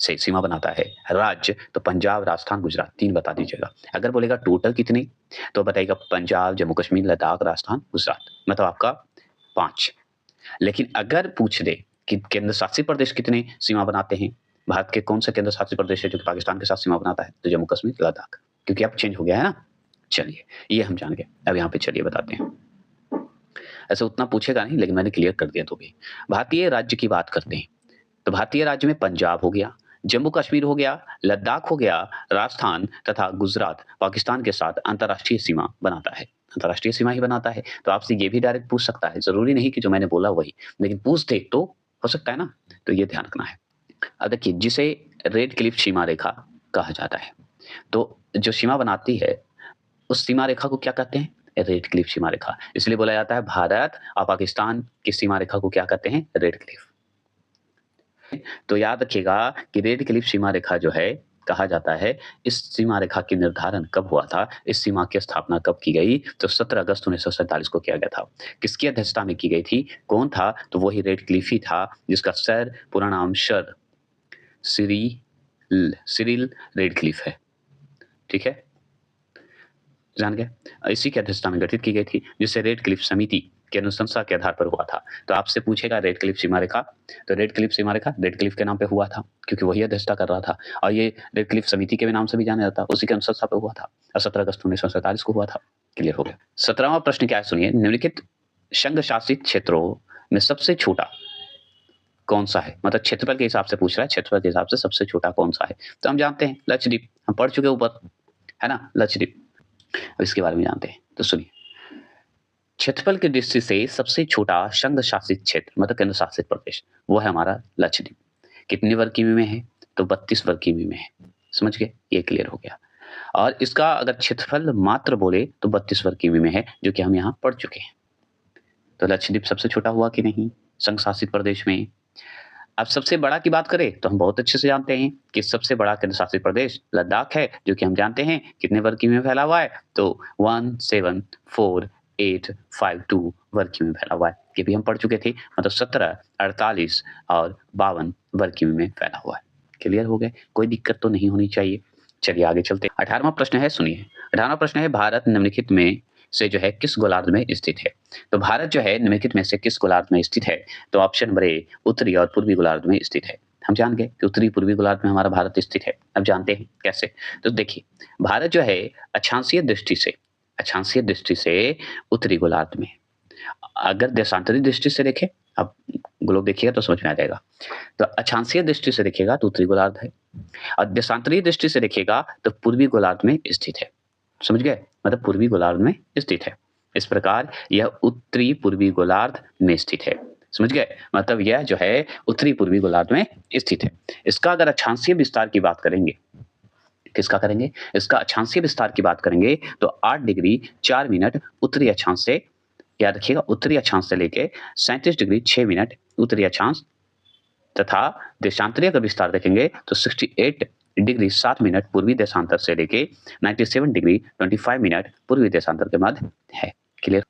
से सीमा बनाता है? राज्य तो पंजाब, राजस्थान, गुजरात, 3 बता दीजिएगा। अगर बोलेगा टोटल कितने, तो बताइएगा पंजाब, जम्मू कश्मीर, लद्दाख, राजस्थान, गुजरात, मतलब आपका 5। लेकिन अगर पूछ दे कि केंद्र शासित प्रदेश कितने सीमा बनाते हैं, भारत के कौन सा केंद्र शासित प्रदेश है जो कि पाकिस्तान के साथ सीमा बनाता है? तो जम्मू कश्मीर, लद्दाख, क्योंकि अब चेंज हो गया है ना। चलिए, ये हम जान गए। अब यहाँ पे चलिए बताते हैं। ऐसे उतना पूछेगा नहीं, लेकिन मैंने क्लियर कर दिया। तो भी भारतीय राज्य की बात करते हैं, तो भारतीय राज्य में पंजाब हो गया, जम्मू कश्मीर हो गया, लद्दाख हो गया, राजस्थान तथा गुजरात पाकिस्तान के साथ अंतर्राष्ट्रीय सीमा बनाता है, अंतर्राष्ट्रीय सीमा ही बनाता है। तो आपसे ये भी डायरेक्ट पूछ सकता है, जरूरी नहीं कि जो मैंने बोला वही, लेकिन पूछ दे तो हो सकता है ना। तो ये ध्यान रखना है। अब देखिए, जिसे रेड क्लिफ सीमा रेखा कहा जाता है, तो जो सीमा बनाती है उस सीमा रेखा को क्या कहते हैं? रेड क्लिफ सीमा रेखा। इसलिए बोला जाता है भारत और पाकिस्तान की सीमा रेखा को क्या कहते हैं? Red Cliff. तो याद रखिएगा कि रेड क्लिफ सीमा रेखा जो है, कहा जाता है, इस सीमा रेखा की निर्धारण कब हुआ था, इस सीमा की स्थापना कब की गई? तो 17 अगस्त 1947 को किया गया था। किसकी अध्यक्षता में की गई थी? कौन था? तो वही रेड क्लिफ ही था, जिसका सर पूरा नाम सर सिरिल रेडक्लिफ है। ठीक है, जान गए? इसी की अध्यक्षता में गठित की गई थी, जिससे रेड क्लिफ समिति की अनुशंसा के आधार पर हुआ था। तो आपसे पूछेगा रेड क्लिफ सीमा रेखा, तो रेड क्लिफ सीमा रेखा रेड क्लिफ के नाम पे हुआ था, क्योंकि वही अध्यक्षता कर रहा था, और ये रेड क्लिफ समिति के नाम से भी जाना जाता, उसी की अनुशंसा पे हुआ था, और 17 अगस्त 1947 को हुआ था। क्लियर हो गया। 17वां प्रश्न क्या है, सुनिए। निम्नलिखित संघ शासित क्षेत्रों में सबसे छोटा कौन सा है? मतलब क्षेत्रफल के हिसाब से पूछ रहा है, क्षेत्रफल के हिसाब से सबसे छोटा कौन सा है? तो हम जानते हैं लक्षद्वीप, हम पढ़ चुके ऊपर, है ना, लक्षद्वीप। अब इसके बारे में जानते हैं, तो सुनिए। क्षेत्रफल की दृष्टि से सबसे छोटा संघ शासित क्षेत्र मतलब केंद्र शासित प्रदेश, वो है हमारा लक्षद्वीप। कितने वर्ग किमी में है? तो 32 वर्ग किमी में है। समझ गए? ये क्लियर हो गया। और इसका अगर क्षेत्रफल मात्र बोले तो 32 वर्ग किमी में है, जो कि हम यहाँ पढ़ चुके हैं। तो लक्षद्वीप सबसे छोटा हुआ कि नहीं संघ शासित प्रदेश में? अब सबसे बड़ा की बात करें तो हम बहुत अच्छे से जानते हैं कि सबसे बड़ा केंद्र शासित प्रदेश लद्दाख है, जो कि हम जानते हैं कितने वर्ग किमी में फैला हुआ है? तो 174,852 वर्ग किमी में फैला हुआ है। ये भी हम पढ़ चुके थे, मतलब 17, 48 और 52 वर्ग किमी में फैला हुआ है। क्लियर हो गए? कोई दिक्कत तो नहीं होनी चाहिए। चलिए आगे चलते हैं। 18वां प्रश्न है, सुनिए। 18वां प्रश्न है, भारत निम्नलिखित में से जो है किस गोलार्ध में स्थित है? तो भारत जो है निम्नलिखित में से किस गोलार्ध में स्थित है? तो ऑप्शन नंबर ए उत्तरी और पूर्वी गोलार्ध में स्थित है। हम जान गए कि उत्तरी पूर्वी गोलार्ध में हमारा भारत स्थित है। अब जानते हैं कैसे। तो देखिए, भारत जो है अक्षांशीय दृष्टि से उत्तरी गोलार्ध में। अगर देशांतरी दृष्टि से देखें, अब ग्लोब देखिएगा तो समझ में आ जाएगा। तो अक्षांशीय दृष्टि से देखिएगा तो उत्तरी गोलार्ध है, और देशांतरीय दृष्टि से देखिएगा तो पूर्वी गोलार्ध में स्थित है। समझ गए? मतलब पूर्वी गोलार्ध में स्थित है। इस प्रकार यह उत्तरी पूर्वी गोलार्ध में स्थित है। समझ गए? मतलब यह जो है उत्तरी पूर्वी गोलार्ध में स्थित है। इसका अगर अक्षांशीय विस्तार की बात करेंगे, किसका करेंगे? इसका अक्षांशीय विस्तार की बात करेंगे तो 8 डिग्री 4 मिनट उत्तरी अक्षांश से, याद रखिएगा, उत्तरी अक्षांश से लेके 37 डिग्री 6 मिनट उत्तरी अक्षांश, तथा देशांतरीय का विस्तार देखेंगे तो 68 डिग्री 7 मिनट पूर्वी देशांतर से लेके 97 डिग्री 25 मिनट पूर्वी देशांतर के मध्य है। क्लियर?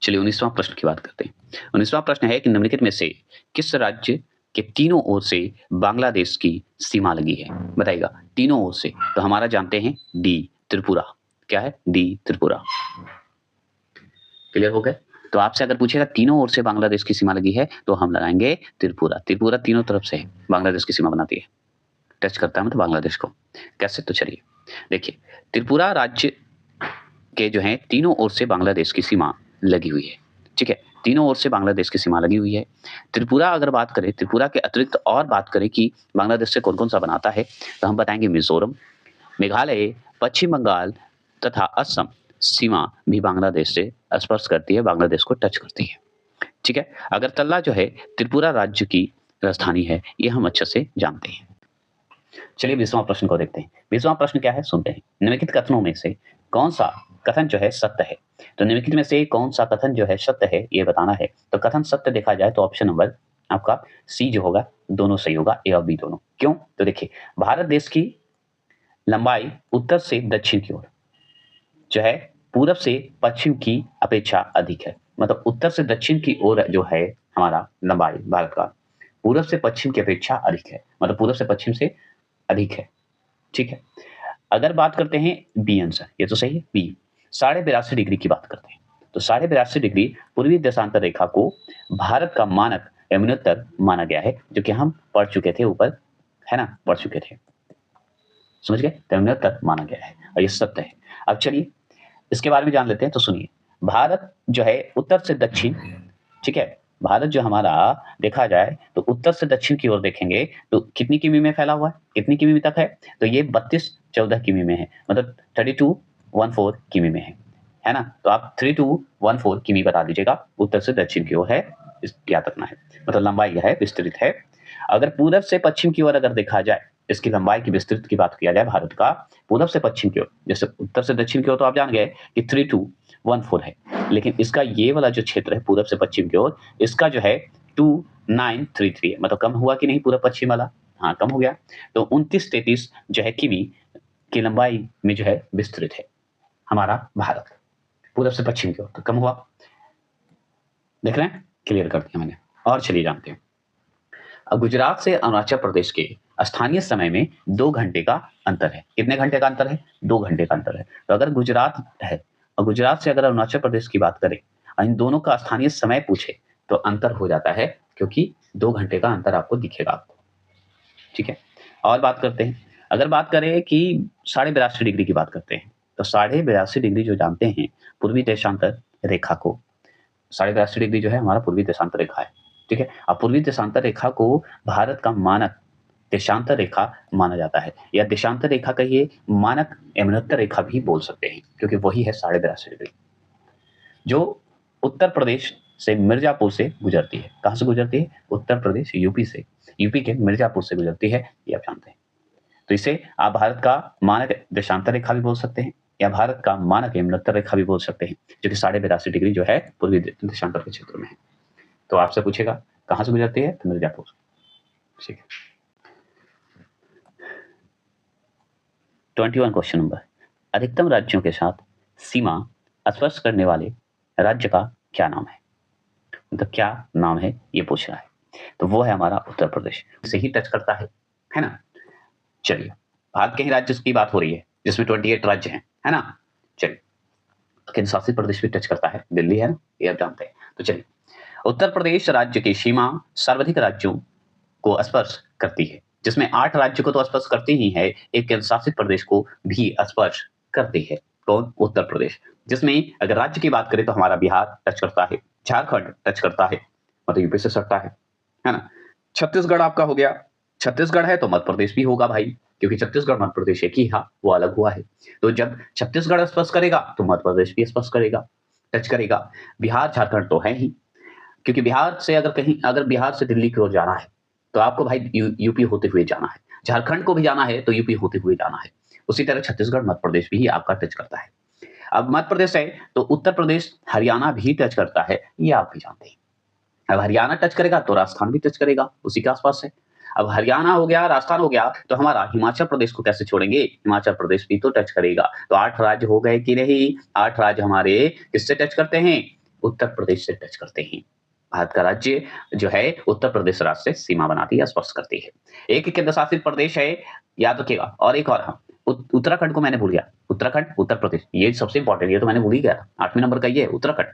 चलिए 19वां प्रश्न की बात करते हैं। 19वां प्रश्न है कि निम्नलिखित में से किस राज्य के तीनों ओर से बांग्लादेश की सीमा लगी है? बताइएगा, तीनों ओर से। तो हमारा जानते हैं डी त्रिपुरा। क्या है? डी त्रिपुरा। क्लियर हो गए? तो आपसे अगर पूछेगा तीनों ओर से बांग्लादेश की सीमा लगी है, तो हम लगाएंगे त्रिपुरा। त्रिपुरा तीनों तरफ से बांग्लादेश की सीमा बनाती है, टच करता है मतलब बांग्लादेश को। कैसे? तो चलिए देखिए, त्रिपुरा राज्य के जो है तीनों ओर से बांग्लादेश की सीमा लगी हुई है। ठीक है, तीनों ओर से बांग्लादेश की सीमा लगी हुई है। त्रिपुरा अगर बात करें, त्रिपुरा के अतिरिक्त और बात करें कि बांग्लादेश से कौन कौन सा बनाता है, तो हम बताएंगे मिजोरम, मेघालय, पश्चिम बंगाल तथा असम सीमा भी बांग्लादेश से स्पर्श करती है, बांग्लादेश को टच करती है। ठीक है, अगरतला जो है त्रिपुरा राज्य की राजधानी है, ये हम अच्छे से जानते हैं। चलिए 20वां प्रश्न को देखते हैं। 20वां प्रश्न क्या है, सुनते हैं। निम्नलिखित कथनों में से कौन सा कथन जो है सत्य है? तो निम्नलिखित में से कौन सा कथन जो है सत्य है, ये बताना है। तो कथन सत्य देखा जाए तो ऑप्शन नंबर आपका सी जो होगा, दोनों सही होगा, ए और बी दोनों। क्यों? तो देखिए, भारत देश की लंबाई उत्तर से दक्षिण की ओर जो है पूरब से पश्चिम की अपेक्षा अधिक है। मतलब उत्तर से दक्षिण की ओर जो है हमारा लंबाई भारत का, पूरब से पश्चिम की अपेक्षा अधिक है, मतलब पूरब से पश्चिम से अधिक है। ठीक है, अगर बात करते हैं बी आंसर, ये तो सही है, बी 82.5 डिग्री की बात करते हैं। तो 82.5 डिग्री पूर्वी देशांतर रेखा को भारत का मानक यमुनोत्तर माना गया है, जो कि हम पढ़ चुके थे ऊपर, है ना, पढ़ चुके थे। समझ गए? यमुनोत्तर माना गया है और ये सत्य है। अब चलिए इसके बारे में जान लेते हैं। तो सुनिए, भारत जो है उत्तर से दक्षिण, ठीक है, भारत जो हमारा देखा जाए तो उत्तर से दक्षिण की ओर देखेंगे तो कितनी किमी में फैला हुआ है, कितनी किमी तक है? तो ये 32-14 किमी में है, मतलब 3214 किमी में है ना। तो आप 3214 किमी बता दीजिएगा, उत्तर से दक्षिण की ओर है, याद रखना है। मतलब लंबाई है, विस्तृत है। अगर पूरब से पश्चिम की ओर अगर देखा जाए, इसकी लंबाई की विस्तृत की बात किया जाए भारत का पूरब से पश्चिम की ओर, जैसे उत्तर से दक्षिण की ओर तो आप जान गए कि 3214 है, लेकिन इसका ये वाला जो क्षेत्र है पूरब से पश्चिम की ओर, इसका जो है 2933 है। मतलब कम हुआ कि नहीं पूरब पश्चिम वाला? हाँ, कम हो गया। तो 2933 जो है किमी की लंबाई में जो है विस्तृत है हमारा भारत, पूरब से पश्चिम की ओर, तो कम हुआ। देख रहे हैं, क्लियर कर दिया मैंने। और चलिए जानते हैं, अब गुजरात से अरुणाचल प्रदेश के स्थानीय समय में 2 घंटे का अंतर है। कितने घंटे का अंतर है? 2 घंटे का अंतर है। तो अगर गुजरात है और गुजरात से अगर अरुणाचल प्रदेश की बात करें और इन दोनों का स्थानीय समय पूछे तो अंतर हो जाता है, क्योंकि 2 घंटे का अंतर आपको दिखेगा आपको। ठीक है, और बात करते हैं, अगर बात करें कि 82.5 डिग्री की बात करते हैं, तो 82.5 डिग्री जो जानते हैं पूर्वी देशांतर रेखा को, 82.5 डिग्री जो है हमारा पूर्वी देशांतर रेखा है। ठीक है, अब पूर्वी देशांतर रेखा को भारत का मानक देशांतर रेखा माना जाता है, या देशांतर रेखा कहिए, मानक यमुनोत्तर रेखा भी बोल सकते हैं, क्योंकि वही है 82.5 डिग्री, जो उत्तर प्रदेश से मिर्जापुर से गुजरती है। कहां से गुजरती है? उत्तर प्रदेश, यूपी से, यूपी के मिर्जापुर से गुजरती है, ये आप जानते हैं। तो इसे आप भारत का मानक देशांतर रेखा भी बोल सकते हैं, या भारत का मानक यमुनोत्तर रेखा भी बोल सकते हैं, जो कि 82.5 डिग्री जो है पूर्वी देशांतर के क्षेत्र में है। तो आपसे पूछेगा कहां से गुजरती है? तो मिर्जापुर। ठीक है, 21 क्वेश्चन नंबर, अधिकतम राज्यों के साथ सीमा स्पर्श करने वाले राज्य का क्या नाम है? मतलब क्या नाम है ये पूछ रहा है। तो वो है हमारा उत्तर प्रदेश, इसे ही टच करता है ना। चलिए, भारत के ही राज्य की बात हो रही है जिसमें 28 राज्य हैं, है ना। चलिए, केंद्र शासित प्रदेश भी टच करता है, दिल्ली है ना, ये आप जानते हैं। तो चलिए, उत्तर प्रदेश राज्य की सीमा सर्वाधिक राज्यों को स्पर्श करती है, जिसमें 8 राज्य को तो स्पर्श करती ही है, एक केंद्र शासित प्रदेश को भी स्पर्श करती है। कौन? उत्तर प्रदेश। जिसमें अगर राज्य की बात करें तो हमारा बिहार टच करता है, झारखंड टच करता है, मतलब यूपी से सटता है ना। छत्तीसगढ़ आपका हो गया, छत्तीसगढ़ है तो मध्य प्रदेश भी होगा भाई, क्योंकि छत्तीसगढ़ मध्य प्रदेश एक ही था, वो अलग हुआ है। तो जब छत्तीसगढ़ स्पर्श करेगा तो मध्य प्रदेश भी स्पर्श करेगा, टच करेगा। बिहार झारखंड तो है ही, क्योंकि बिहार से अगर बिहार से दिल्ली की ओर जाना है तो आपको भाई यूपी होते हुए जाना है, झारखंड को भी जाना है तो यूपी होते हुए जाना है। उसी तरह छत्तीसगढ़ मध्य प्रदेश भी आपका टच करता है। अब मध्य प्रदेश है तो उत्तर प्रदेश हरियाणा भी टच करता है, ये आप भी जानते हैं। अब हरियाणा टच करेगा तो राजस्थान भी टच करेगा, उसी के आसपास है। अब हरियाणा हो गया, राजस्थान हो गया, तो हमारा हिमाचल प्रदेश को कैसे छोड़ेंगे? हिमाचल प्रदेश भी तो टच करेगा। तो 8 राज्य हो गए कि नहीं? 8 राज्य हमारे किससे टच करते हैं? उत्तर प्रदेश से टच करते हैं। भारत का राज्य जो है उत्तर प्रदेश राज्य से सीमा बनाती है, स्पर्श करती है। एक केंद्र शासित प्रदेश है, याद रखिएगा। और एक और, हाँ, उत्तराखंड को मैंने भूल गया। उत्तराखंड, उत्तर प्रदेश, ये सबसे इंपॉर्टेंट, ये तो मैंने भूल ही गया था। 8वें नंबर का ये है उत्तराखंड,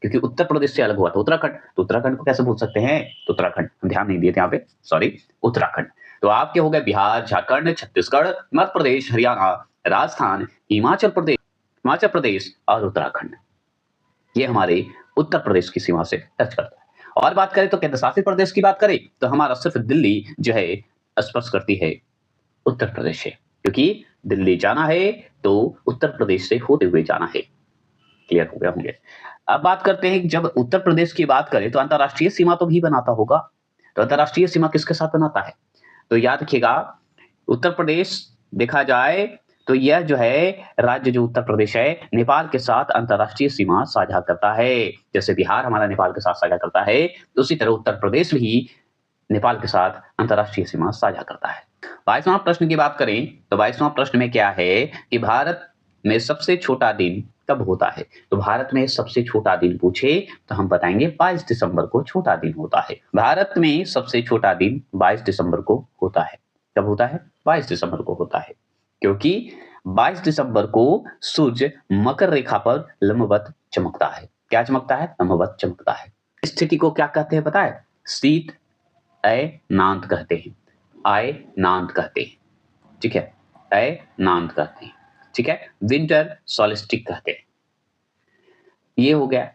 क्योंकि उत्तर प्रदेश से अलग हुआ था उत्तराखंड, तो उत्तराखंड को कैसे भूल सकते हैं? तो उत्तराखंड, ध्यान नहीं दिए थे यहाँ पे, सॉरी, उत्तराखंड। तो आपके हो गए बिहार, झारखंड, छत्तीसगढ़, मध्य प्रदेश, हरियाणा, राजस्थान, हिमाचल प्रदेश और उत्तराखंड। ये हमारे उत्तर प्रदेश की सीमा से टच करता है। और बात करें तो केंद्र शासित प्रदेश की बात करें तो हमारा सिर्फ दिल्ली जो है स्पर्श करती है उत्तर प्रदेश से, क्योंकि दिल्ली जाना है तो उत्तर प्रदेश से होते हुए जाना है। क्लियर हो गया होंगे। अब बात करते हैं, जब उत्तर प्रदेश की बात करें तो अंतरराष्ट्रीय सीमा तो भी बनाता होगा, तो अंतरराष्ट्रीय सीमा किसके साथ बनाता है? तो याद रखिएगा, उत्तर प्रदेश देखा जाए तो यह जो है राज्य, जो उत्तर प्रदेश है, नेपाल के साथ अंतरराष्ट्रीय सीमा साझा करता है। जैसे बिहार हमारा नेपाल के साथ साझा करता है, तो उसी तरह उत्तर प्रदेश भी नेपाल के साथ अंतरराष्ट्रीय सीमा साझा करता है। 22वां प्रश्न की बात करें तो 22वां प्रश्न में क्या है कि भारत में सबसे छोटा दिन कब होता है? तो भारत में सबसे छोटा दिन पूछे तो हम बताएंगे 22 दिसंबर को छोटा दिन होता है। भारत में सबसे छोटा दिन 22 दिसंबर को होता है। कब होता है? 22 दिसंबर को होता है, क्योंकि 22 दिसंबर को सूर्य मकर रेखा पर लंबवत चमकता है। क्या चमकता है? लंबवत चमकता है। इस स्थिति को क्या कहते हैं पता है? शीत अयनांत कहते हैं, अयनांत कहते हैं, ठीक है, अयनांत कहते हैं, ठीक है, विंटर सॉल्स्टिस कहते हैं। ये हो गया।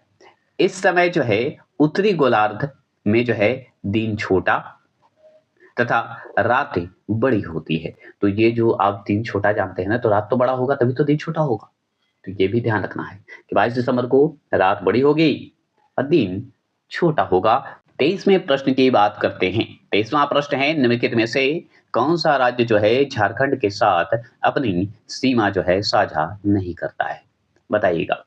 इस समय जो है उत्तरी गोलार्ध में जो है दिन छोटा तथा रातें बड़ी होती है। तो ये जो आप दिन छोटा जानते हैं ना, तो रात तो बड़ा होगा तभी तो दिन छोटा होगा। तो ये भी ध्यान रखना है कि 22 दिसंबर को रात बड़ी होगी और दिन छोटा होगा। 23वें प्रश्न की बात करते हैं। 23वां प्रश्न है, निम्नलिखित में से कौन सा राज्य जो है झारखंड के साथ अपनी सीमा जो है साझा नहीं करता है? बताइएगा।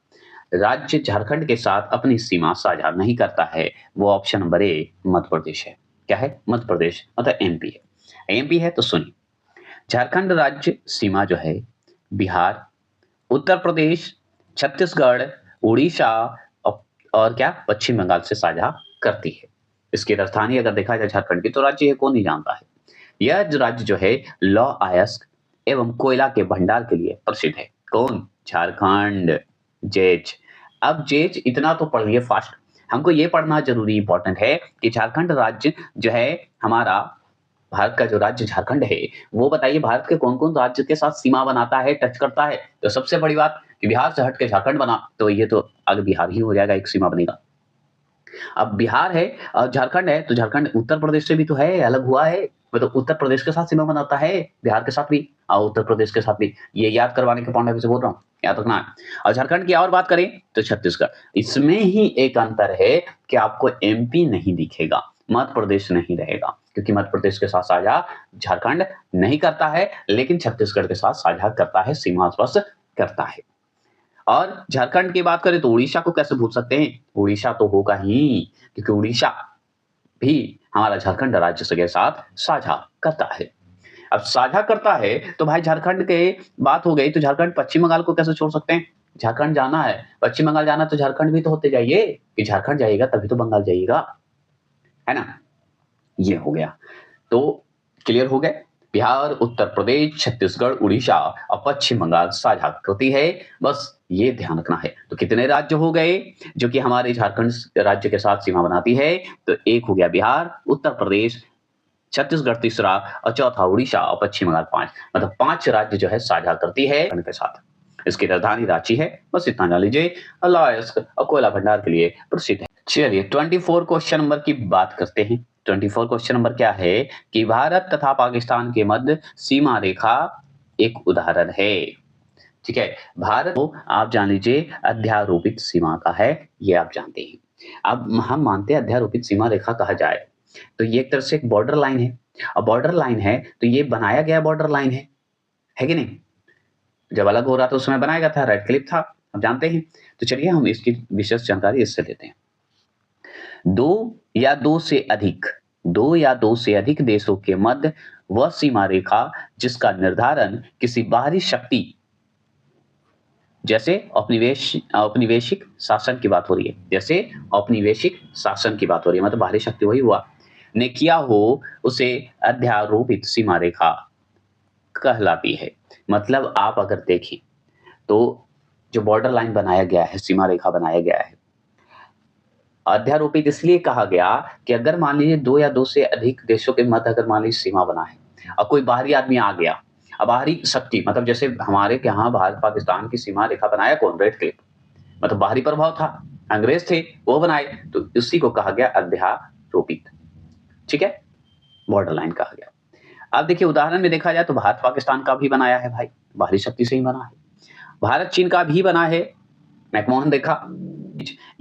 राज्य झारखंड के साथ अपनी सीमा साझा नहीं करता है, वो option number A Madhya Pradesh है। क्या है? मध्य प्रदेश मतलब एमपी है। एमपी है तो सुनिए, झारखंड राज्य सीमा जो है बिहार, उत्तर प्रदेश, छत्तीसगढ़, उड़ीसा और क्या पश्चिम बंगाल से साझा करती है। इसकी राजधानी अगर देखा जाए झारखंड की, तो राज्य है कौन नहीं जानता है। यह जो राज्य जो है लौह अयस्क एवं कोयला के भंडार के लिए प्रसिद्ध है। कौन? झारखंड। जेज। अब जेज इतना तो पढ़ लिए फास्ट, हमको ये पढ़ना जरूरी इंपॉर्टेंट है कि झारखंड राज्य जो है हमारा, भारत का जो राज्य झारखंड है, वो बताइए भारत के कौन कौन राज्य के साथ सीमा बनाता है, टच करता है? तो सबसे बड़ी बात कि बिहार से हट के झारखंड बना, तो ये तो आगे बिहार ही हो जाएगा, एक सीमा बनेगा। अब बिहार है और झारखंड है, तो झारखंड उत्तर प्रदेश से भी तो है, अलग हुआ है, मतलब उत्तर प्रदेश के साथ सीमा बनाता है, बिहार के साथ भी और उत्तर प्रदेश के साथ भी। ये याद करवाने के पॉइंट ऑफ व्यू से बोल रहा हूँ, याद रखना है। और झारखंड की और बात करें तो छत्तीसगढ़। इसमें ही एक अंतर है कि आपको एमपी नहीं दिखेगा, मध्य प्रदेश नहीं रहेगा, क्योंकि मध्य प्रदेश के साथ साझा झारखंड नहीं करता है, लेकिन छत्तीसगढ़ के साथ साझा करता है, सीमा स्पर्श करता है। और झारखंड की बात करें तो उड़ीसा को कैसे भूल सकते हैं? उड़ीसा तो होगा ही, क्योंकि उड़ीसा भी हमारा झारखंड राज्य के साथ साझा करता है। अब साझा करता है तो भाई झारखंड के बात हो गई, तो झारखंड पश्चिम बंगाल को कैसे छोड़ सकते हैं? झारखंड जाना है, पश्चिम बंगाल जाना, तो झारखंड भी तो होते जाइए, कि झारखंड जाइएगा तभी तो बंगाल जाइएगा, है ना? ये हो गया। तो क्लियर हो गए? बिहार, उत्तर प्रदेश, छत्तीसगढ़, उड़ीसा और पश्चिम बंगाल साझा करती है, बस ये ध्यान रखना है। तो कितने राज्य हो गए जो कि हमारे झारखंड राज्य के साथ सीमा बनाती है? तो एक हो गया बिहार, उत्तर प्रदेश, छत्तीसगढ़ तीसरा और चौथा उड़ीसा और पश्चिम बंगाल 5, मतलब 5 राज्य जो है साझा करती है के साथ। इसकी राजधानी रांची है, बस इतना जान लीजिए। लौह अयस्क और कोयला भंडार के लिए प्रसिद्ध है। चलिए 24 क्वेश्चन नंबर की बात करते हैं। 24 क्वेश्चन नंबर क्या है कि भारत तथा पाकिस्तान के मध्य सीमा रेखा एक उदाहरण है। ठीक है, भारत को आप जान लीजिए अध्यारोपित सीमा का है, ये आप जानते हैं। अब हम मानते हैं अध्यारोपित सीमा रेखा कहा जाए तो ये एक तरह से एक बॉर्डर लाइन है, और बॉर्डर लाइन है तो ये बनाया गया बॉर्डर लाइन है कि नहीं? जब अलग हो रहा था उस समय बनाया गया था, रेड क्लिप था, आप जानते हैं। तो चलिए हम इसकी विशेष जानकारी इससे लेते हैं। दो या दो से अधिक देशों के मध्य वह सीमा रेखा जिसका निर्धारण किसी बाहरी शक्ति, जैसे औपनिवेशिक शासन की बात हो रही है, जैसे औपनिवेशिक शासन की बात हो रही है, मतलब बाहरी शक्ति वही हुआ, ने किया हो, उसे अध्यारोपित सीमा रेखा कहलाती है। मतलब आप अगर देखें तो जो बॉर्डर लाइन बनाया गया है, सीमा रेखा बनाया गया है, अध्यारोपित इसलिए कहा गया कि अगर मान लीजिए 2 या 2 से अधिक देशों के मध्य अगर मान लीजिए सीमा बना है और कोई बाहरी आदमी आ गया, अब बाहरी शक्ति मतलब जैसे हमारे यहाँ भारत पाकिस्तान की सीमा रेखा बनाया कौन? रेड क्लिप, मतलब बाहरी प्रभाव था, अंग्रेज थे वो बनाए, तो उसी को कहा गया अध्यारोपित। ठीक है, बॉर्डर लाइन कहा गया। अब देखिए उदाहरण में देखा जाए तो भारत पाकिस्तान का भी बनाया है भाई, बाहरी शक्ति से ही बना है। भारत चीन का भी बना है, मैकमोहन देखा,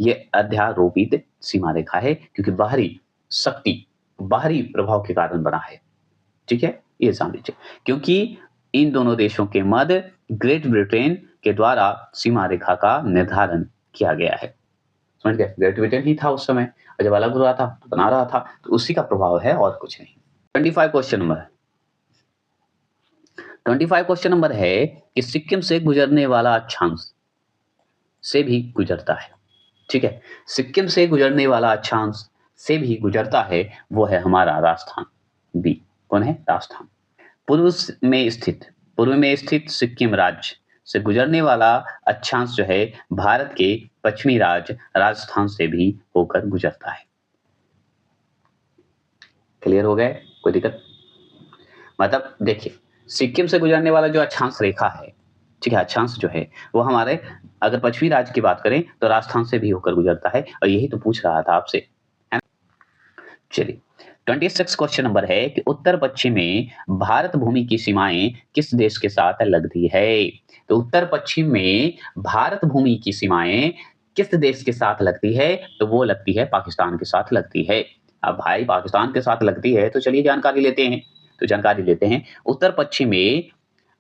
ये अध्यारोपित सीमा रेखा है क्योंकि बाहरी शक्ति, बाहरी प्रभाव के कारण बना है। ठीक है, ये जान लीजिए, क्योंकि इन दोनों देशों के मध्य ग्रेट ब्रिटेन के द्वारा सीमा रेखा का निर्धारण किया गया है। समझ गए? ग्रेट ब्रिटेन ही था उस समय, और जब अलग हो रहा था तो बना रहा था, तो उसी का प्रभाव है और कुछ नहीं। 25 क्वेश्चन नंबर है कि सिक्किम से गुजरने वाला अक्षांश से भी गुजरता है। ठीक है, सिक्किम से गुजरने वाला अक्षांश से भी गुजरता है, वो है हमारा राजस्थान। बी कौन है? राजस्थान। पूर्व में स्थित सिक्किम राज्य से गुजरने वाला अक्षांश जो है भारत के पश्चिमी राज्य राजस्थान से भी होकर गुजरता है। क्लियर हो गए? कोई दिक्कत? मतलब देखिए, सिक्किम से गुजरने वाला जो अक्षांश रेखा है, ठीक है, अक्षांश जो है वो हमारे अगर पश्चिमी राज्य की बात करें तो राजस्थान से भी होकर गुजरता है, और यही तो पूछ रहा था आपसे, है ना? चलिए 26 क्वेश्चन नंबर है कि उत्तर पश्चिम में भारत भूमि की सीमाएं किस देश के साथ लगती है? तो उत्तर पश्चिम में भारत भूमि की सीमाएं किस देश के साथ लगती है? तो वो लगती है पाकिस्तान के साथ लगती है। अब भाई पाकिस्तान के साथ लगती है, तो चलिए जानकारी लेते हैं। तो जानकारी लेते हैं, उत्तर पश्चिम में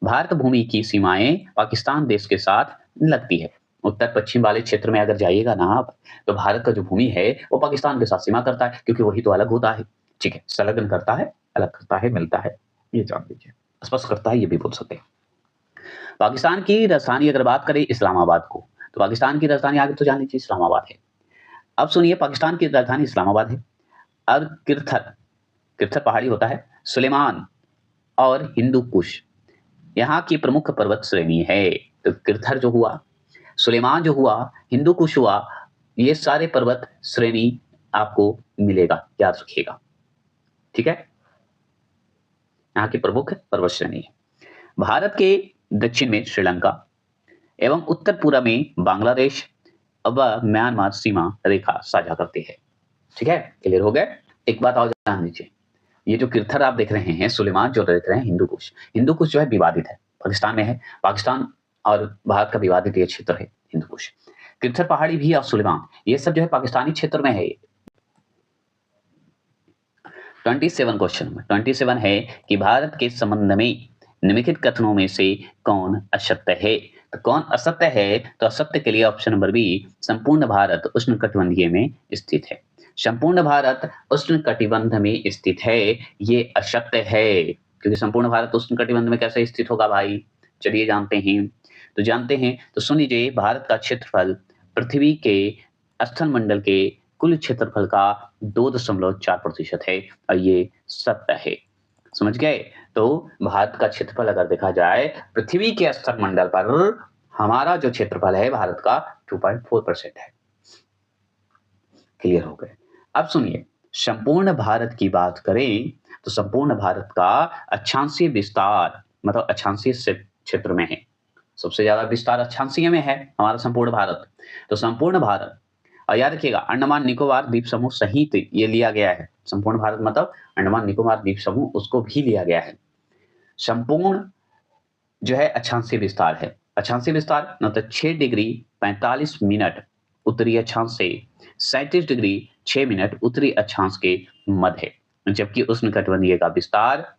भारत भूमि की सीमाएं पाकिस्तान देश के साथ लगती है। उत्तर पश्चिम वाले क्षेत्र में अगर जाइएगा ना आप, तो भारत का जो भूमि है वो पाकिस्तान के साथ सीमा करता है, क्योंकि वही तो अलग होता है। ठीक है, संलग्न करता है, अलग करता है, मिलता है, ये जान लीजिए। स्पष्ट करता है, ये भी बोल सकते हैं। पाकिस्तान की राजधानी अगर बात करें इस्लामाबाद को, तो पाकिस्तान की राजधानी आगे तो जान लीजिए इस्लामाबाद है। अब सुनिए, पाकिस्तान की राजधानी इस्लामाबाद है। अब किरथर, किरथर पहाड़ी होता है, सुलेमान और हिंदू कुश यहाँ की प्रमुख पर्वत श्रेणी है। तो किरथर जो हुआ, सुलेमान जो हुआ, हिंदू कुश हुआ, ये सारे पर्वत श्रेणी आपको मिलेगा, याद रखिएगा। ठीक है, यहाँ की प्रमुख पर्वत श्रेणी है। भारत के दक्षिण में श्रीलंका एवं उत्तर पूर्व में बांग्लादेश व म्यांमार सीमा रेखा साझा करते हैं। ठीक है, क्लियर हो गए। एक बात और जान लीजिए, ये जो किरथर आप देख रहे हैं, सुलेमान जो देख रहे हैं, हिंदू कुश, हिंदू कुश जो है विवादित है, पाकिस्तान में है। पाकिस्तान और भारत का विवादित ये क्षेत्र है हिंदू कुश। किरथर पहाड़ी भी और सुलेमान, ये सब जो है पाकिस्तानी क्षेत्र में है। 27 क्वेश्चन नंबर 27 है कि भारत के संबंध में निम्नलिखित कथनों में से कौन असत्य है। तो कौन असत्य है, तो असत्य के लिए ऑप्शन नंबर बी, संपूर्ण भारत उष्णकटिबंधीय में स्थित है। संपूर्ण भारत उष्णकटिबंध में स्थित है, ये असत्य है, क्योंकि संपूर्ण भारत उष्णकटिबंध में कैसे स्थित होगा भाई, चलिए जानते हैं। तो जानते हैं, तो सुन लीजिए, भारत का क्षेत्रफल पृथ्वी के स्थलमंडल के कुल क्षेत्रफल का 2.4% है, और ये सत्य है। समझ गए। तो भारत का क्षेत्रफल अगर देखा जाए पृथ्वी के स्थलमंडल पर, हमारा जो क्षेत्रफल है भारत का 2.4% है। क्लियर हो गए। अब सुनिए, संपूर्ण भारत की बात करें तो संपूर्ण भारत का अक्षांशीय विस्तार, मतलब अक्षांशीय क्षेत्र में है, सबसे ज्यादा विस्तार अक्षांशीय में है हमारा संपूर्ण भारत। तो संपूर्ण भारत, और याद रखिएगा अंडमान निकोबार द्वीप समूह सहित ये लिया गया है। संपूर्ण भारत मतलब अंडमान निकोबार द्वीप समूह, उसको भी लिया गया है। संपूर्ण जो है अक्षांशीय विस्तार है। अक्षांशीय विस्तार मतलब 6 डिग्री 45 मिनट उत्तरी अक्षांश से 37 डिग्री 6 मिनट उत्तरी अक्षांश के मध्य है, जबकि उष्णकटिबंधीय का विस्तार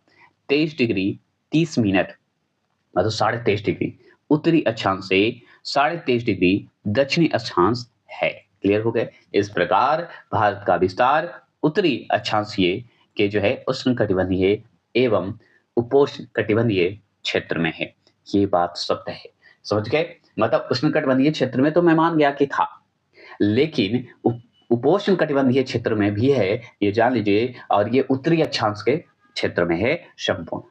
23 डिग्री 30 मिनट मतलब 23.5 डिग्री उत्तरी अक्षांश से 23.5 डिग्री दक्षिणी अक्षांश है। क्लियर हो गए। इस प्रकार भारत का विस्तार उत्तरी अक्षांशीय के जो है उष्णकटिबंधीय एवं उपोष्णकटिबंधीय क्षेत्र में है। ये बात सत्य है। समझ गए। मतलब उष्णकटिबंधीय क्षेत्र में तो मैं मान गया कि था, लेकिन उपोष्णकटिबंधीय क्षेत्र में भी है, ये जान लीजिए, और ये उत्तरी अक्षांश के क्षेत्र में है संपूर्ण।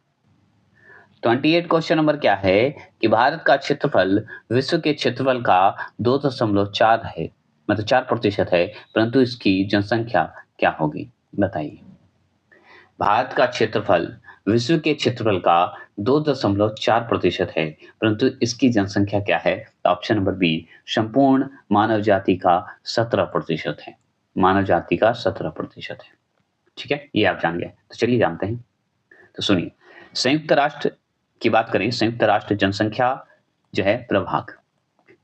28 क्वेश्चन नंबर क्या है कि भारत का क्षेत्रफल विश्व के क्षेत्रफल का 2.4 है, मतलब 4% है, परंतु इसकी जनसंख्या क्या होगी, बताइए। भारत का क्षेत्रफल विश्व के क्षेत्रफल का 2.4% है, परंतु इसकी जनसंख्या क्या है। ऑप्शन नंबर बी, संपूर्ण मानव जाति का 17% है। मानव जाति का 17% है। ठीक है, ये आप जान गए। तो चलिए जानते हैं। तो सुनिए, संयुक्त राष्ट्र की बात करें, संयुक्त राष्ट्र जनसंख्या जो है प्रभाग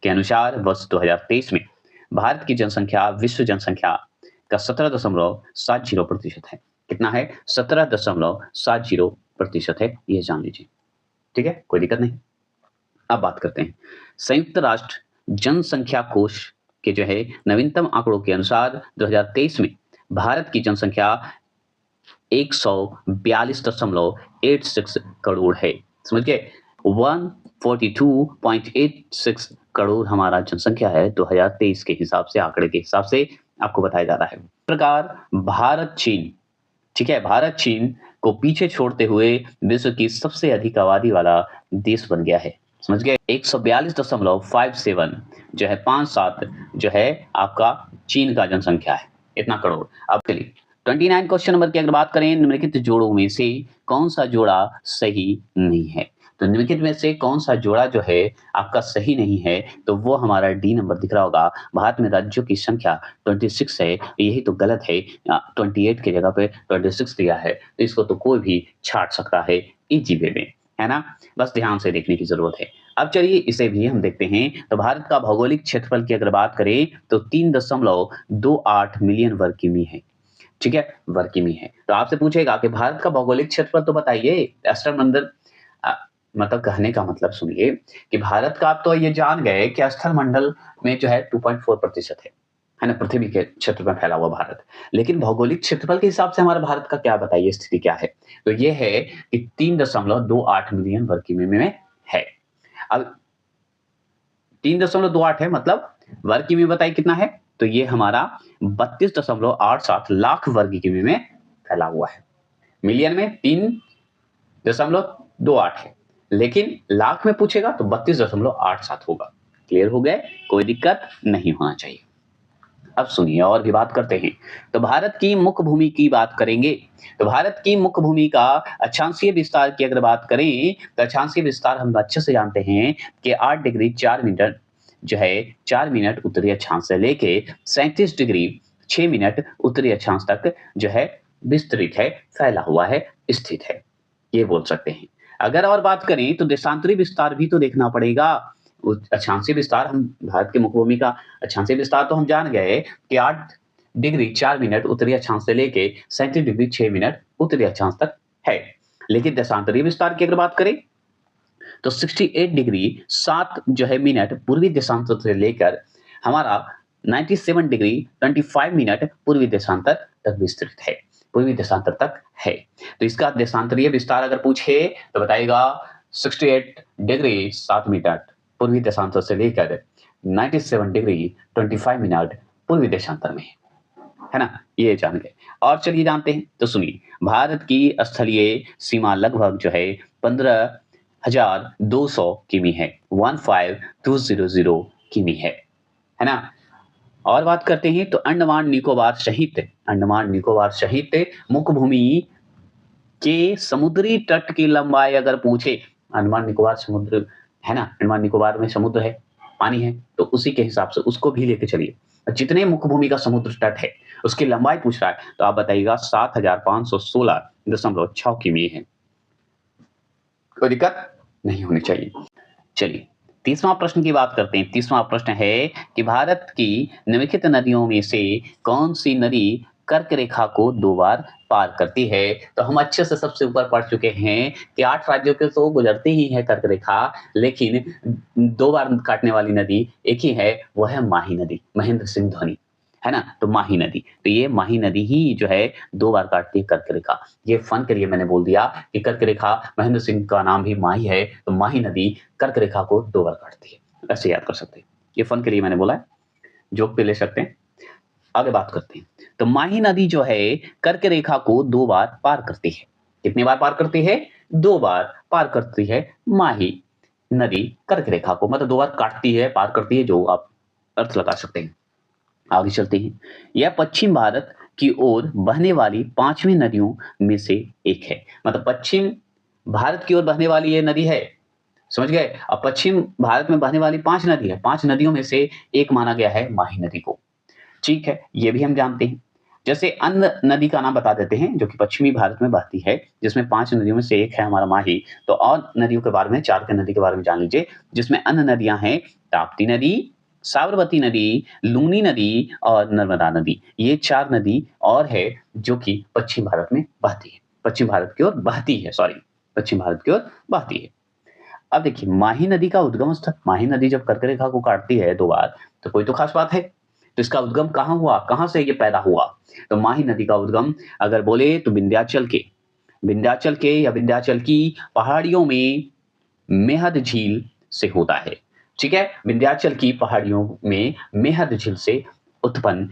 के अनुसार वर्ष 2023 में भारत की जनसंख्या विश्व जनसंख्या का 17.70% है। कितना है, 17.70% है, यह जान लीजिए। ठीक है, कोई दिक्कत नहीं। अब बात करते हैं संयुक्त राष्ट्र जनसंख्या कोष के जो है नवीनतम आंकड़ों के अनुसार 2023 में भारत की जनसंख्या 142.86 करोड़ है। समझ गए। 142.86 करोड़ हमारा जनसंख्या है 2023 के हिसाब से, आंकड़े के हिसाब से आपको बताया जा रहा है। इस प्रकार भारत चीन, ठीक है, भारत चीन को पीछे छोड़ते हुए विश्व की सबसे अधिक आबादी वाला देश बन गया है। समझ गए। 142.57 जो है 57 जो है आपका चीन का जनसंख्या है, इतना करोड़। अब चलिए 29 क्वेश्चन नंबर की अगर बात करें, निम्नलिखित जोड़ों में से कौन सा जोड़ा सही नहीं है। तो निम्नलिखित में से कौन सा जोड़ा जो है आपका सही नहीं है, तो वो हमारा डी नंबर दिख रहा होगा। भारत में राज्यों की संख्या 26 है, यही तो गलत है। 28 की जगह पे 26 दिया है, तो इसको तो कोई भी छाट सकता है इजी वे में, है ना। बस ध्यान से देखने की जरूरत है। अब चलिए इसे भी हम देखते हैं। तो भारत का भौगोलिक क्षेत्रफल की अगर बात करें तो 3.28 मिलियन वर्ग किमी है। ठीक है, वर्ग किमी है। तो आपसे पूछेगा कि भारत का भौगोलिक क्षेत्रफल तो बताइए। अष्टमंडल मतलब कहने का मतलब सुनिए कि भारत का आप तो ये जान गए कि स्थलमंडल में जो है 2.4% है ना, पृथ्वी के क्षेत्र में फैला हुआ भारत। लेकिन भौगोलिक क्षेत्रफल के हिसाब से हमारे भारत का क्या बताइए स्थिति क्या है? तो ये है कि 3.28 मिलियन वर्ग किमी में है। अब 3.28 है मतलब वर्ग किमी बताइए कितना है? तो ये हमारा 32.87 लाख वर्ग किमी में फैला हुआ है। मिलियन में 3.28 है, लेकिन लाख में पूछेगा तो 32.87 होगा। क्लियर हो गए? कोई दिक्कत नहीं होना चाहिए। अब सुनिए और भी बात करते हैं। तो भारत की मुख्य भूमि की बात करेंगे। तो भारत की मुख्य भूमि का अक्षांशीय विस्तार की अगर बात करें तो अक्षांशीय विस्तार हम अच्छे से जानते हैं कि 8 डिग्री 4 मिनट जो है 4 मिनट उत्तरी अक्षांश से लेके 37 डिग्री 6 मिनट उत्तरी अक्षांश तक जो है विस्तृत है, फैला हुआ है, स्थित है। ये बोल सकते हैं। अगर और बात करें तो देशांतरी विस्तार भी तो देखना पड़ेगा। अक्षांशीय विस्तार हम भारत की मुख्य भूमि का अक्षांशीय विस्तार तो हम जान गए कि 8 डिग्री 4 मिनट उत्तरी अक्षांश से लेके 37 डिग्री 6 मिनट उत्तरी अक्षांश तक है। लेकिन देशांतरीय विस्तार की अगर बात करें तो 68 डिग्री 7 जो है मिनट पूर्वी देशांतर से लेकर हमारा 97 डिग्री 25 मिनट पूर्वी देशांतर तक विस्तृत है, पूर्वी देशांतर तक है। तो इसका देशांतरीय विस्तार अगर पूछे तो बताएगा 68 डिग्री 7 मिनट पूर्वी देशांतर से लेकर 97 डिग्री 25 मिनट पूर्वी देशांतर में है ना, ये जान गए। और चलिए जानते हैं। तो सुनिए, भारत की स्थलीय सीमा लगभग जो है 15,200 किमी है, 15,200 किमी है ना। और बात करते हैं तो अंडमान निकोबार सहित मुख्य भूमि के समुद्री तट की लंबाई अगर पूछे, अंडमान निकोबार समुद्र है ना, अंडमान निकोबार में समुद्र है, पानी है, तो उसी के हिसाब से उसको भी लेके चलिए। जितने मुख्य भूमि का समुद्र तट है उसकी लंबाई पूछ रहा है तो आप बताइएगा 7,516.6 किमी है। कोई दिक्कत नहीं होनी चाहिए। चलिए तीसरा प्रश्न की बात करते हैं। तीसरा प्रश्न है कि भारत की निम्नलिखित नदियों में से कौन सी नदी कर्क रेखा को 2 बार पार करती है? तो हम अच्छे से सबसे ऊपर पढ़ चुके हैं कि 8 राज्यों के तो गुजरती ही है कर्क रेखा, लेकिन 2 बार काटने वाली नदी एक ही है, वो है माही नदी, महेंद्र सिंह धोनी, है ना। तो माही नदी, तो ये माही नदी ही जो है 2 बार काटती है कर्क रेखा। ये फन के लिए मैंने बोल दिया कि कर्क रेखा, महेंद्र सिंह का नाम भी माही है, तो माही नदी कर्क रेखा को 2 बार काटती है, ऐसे याद कर सकते हैं। ये फन के लिए मैंने बोला है, जोक पे ले सकते हैं। आगे बात करते हैं। तो माही नदी जो है कर्क रेखा को 2 बार पार करती है। कितनी बार पार करती है? 2 बार पार करती है माही नदी कर्क रेखा को, मतलब 2 बार काटती है, पार करती है, जो आप अर्थ लगा सकते हैं। आगे चलते हैं। यह पश्चिम भारत की ओर बहने वाली 5वीं नदियों में से एक है। मतलब पश्चिम भारत की ओर बहने वाली ये नदी है, समझ गए। अब पश्चिम भारत में बहने वाली 5 नदी है, 5 नदियों में से एक माना गया है माही नदी को। ठीक है, ये भी हम जानते हैं। जैसे अन्य नदी का नाम बता देते हैं जो कि पश्चिमी भारत में बहती है, जिसमें 5 नदियों में से एक है हमारा माही। तो और नदियों के बारे में, 4 के नदी के बारे में जान लीजिए, जिसमें अन्य नदियां हैं ताप्ती नदी, साबरमती नदी, लूनी नदी और नर्मदा नदी। ये 4 नदी और है जो कि पश्चिम भारत में बहती है, पश्चिम भारत की ओर बहती है, सॉरी, पश्चिम भारत की ओर बहती है। अब देखिए माही नदी का उद्गम स्थल, माही नदी जब कर्क रेखा को काटती है 2 बार तो कोई तो खास बात है। तो इसका उद्गम कहाँ हुआ, कहाँ से ये पैदा हुआ? तो माही नदी का उद्गम अगर बोले तो विंध्याचल के या विंध्याचल की पहाड़ियों में मेहद झील से होता है। ठीक है, विंध्याचल की पहाड़ियों में मेहद झील से उत्पन्न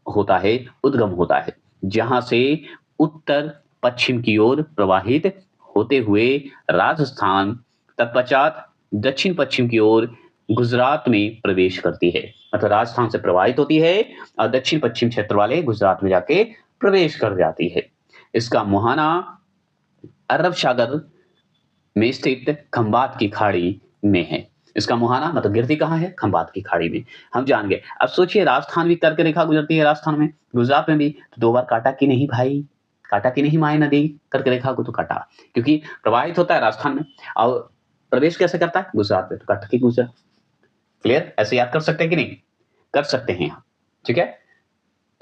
होता है, उद्गम होता है, जहां से उत्तर पश्चिम की ओर प्रवाहित होते हुए राजस्थान, तत्पश्चात दक्षिण पश्चिम की ओर गुजरात में प्रवेश करती है। मतलब राजस्थान से प्रवाहित होती है और दक्षिण पश्चिम क्षेत्र वाले गुजरात में जाके प्रवेश कर जाती है। इसका मुहाना अरब सागर में स्थित खंबात की खाड़ी में है। इसका मुहाना मतलब गिरती कहाँ है? खंबात की खाड़ी में। हम जान गए। अब सोचिए राजस्थान भी कर्क रेखा गुजरती है, राजस्थान में, गुजरात में भी, तो 2 बार काटा कि नहीं भाई? काटा कि नहीं माही नदी कर्क रेखा को? तो काटा, क्योंकि प्रवाहित होता है राजस्थान में और प्रवेश कैसे करता है? गुजरात में, तो काटा कि गुजरात। क्लियर? ऐसे याद कर सकते हैं कि नहीं? कर सकते हैं आप, ठीक है।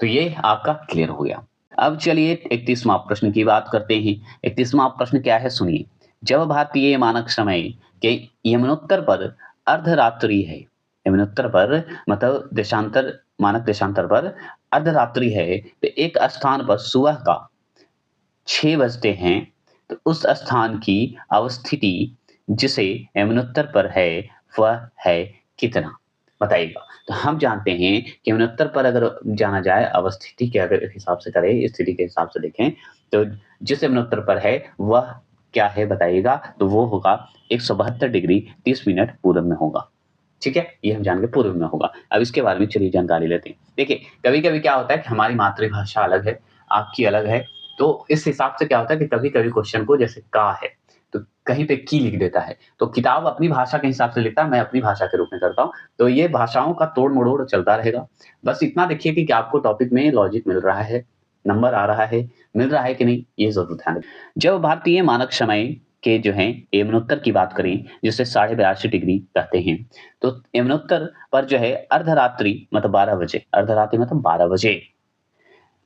तो ये आपका क्लियर हो गया। अब चलिए 31वां प्रश्न की बात करते हैं। 31वां प्रश्न क्या है सुनिए। जब भारतीय मानक समय के यमनोत्तर पर अर्धरात्रि है, यमनोत्तर पर मतलब देशांतर मानक देशांतर पर अर्धरात्रि है, तो एक स्थान पर सुबह का 6 बजते हैं, तो उस स्थान की अवस्थिति जिसे यमुनोत्तर पर है, वह है कितना? बताइएगा। तो हम जानते हैं कि यमुनोत्तर पर अगर जाना जाए अवस्थिति के अगर हिसाब से करें, स्थिति के हिसाब से देखें, तो जिस यमुनोत्तर पर है, वह क्या है बताइएगा? तो वो होगा 172 डिग्री 30 मिनट पूरब में होगा। ठीक है? ये हम जान गए पूर्व में होगा। अब इसके बारे में चलिए जानकारी लेते हैं। देखिए, कभी-कभी क्या होता है कि हमारी मातृभाषा अलग है, आपकी अलग है, तो इस हिसाब से क्या होता है कि कभी-कभी क्वेश्चन को जैसे का है, तो कहीं पे की लिख देता है। तो किताब अपनी भाषा के हिसाब से लिखता है, मैं अपनी भाषा के रूप में करता हूँ। तो ये भाषाओं का तोड़-मरोड़ चलता रहेगा। बस इतना देखिए कि क्या आपको टॉपिक में लॉजिक मिल रहा है, नंबर आ रहा है, मिल रहा है कि नहीं, ये ज़रूर ध्यान रखें। जब भारतीय मानक समय के जो हैं यमनोत्तर की बात करें, जिसे 82.5 डिग्री कहते हैं, तो यमुनोत्तर पर जो है अर्धरात्रि मतलब 12 बजे, अर्धरात्रि मतलब 12 बजे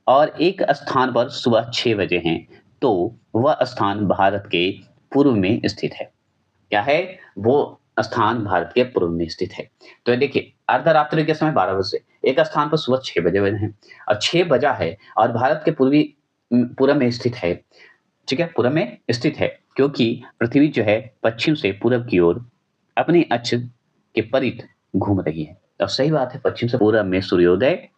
और एक स्थान पर सुबह 6 बजे हैं, तो वह स्थान भारत के पूर्व में स्थित है। क्या है? वो स्थान भारत के पूर्व में स्थित है। तो देखिए, अर्धरात्रि के समय 12 बजे, एक स्थान पर सुबह 6 बजे बजे हैं और 6 बजा है और भारत के पूरब में स्थित है। ठीक है? पूरब में स्थित है, क्योंकि पृथ्वी जो है पश्चिम से पूरब की ओर अपने अक्ष के परित घूम रही है। तो सही बात है, पश्चिम से पूरब में सूर्योदय,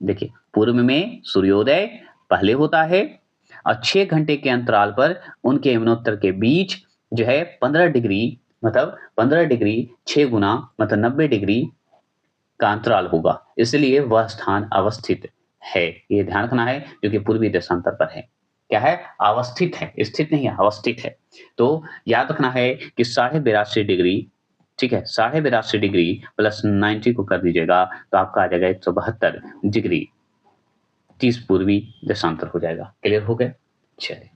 देखिए पूर्व में सूर्योदय पहले होता है और 6 घंटे के अंतराल पर उनके यमुनोत्तर के बीच जो है 15 डिग्री मतलब 15 डिग्री 6 गुना मतलब 90 डिग्री का अंतराल होगा। इसलिए वह स्थान अवस्थित है। ये ध्यान रखना है, जो कि पूर्वी देशांतर पर है। क्या है? अवस्थित है, स्थित नहीं है, अवस्थित है। तो याद रखना है कि 82.5 डिग्री, ठीक है? 82.5 डिग्री प्लस 90 को कर दीजिएगा, तो आपका आ जाएगा 172 डिग्री 30 पूर्वी देशांतर हो जाएगा। क्लियर हो गया? चलिए,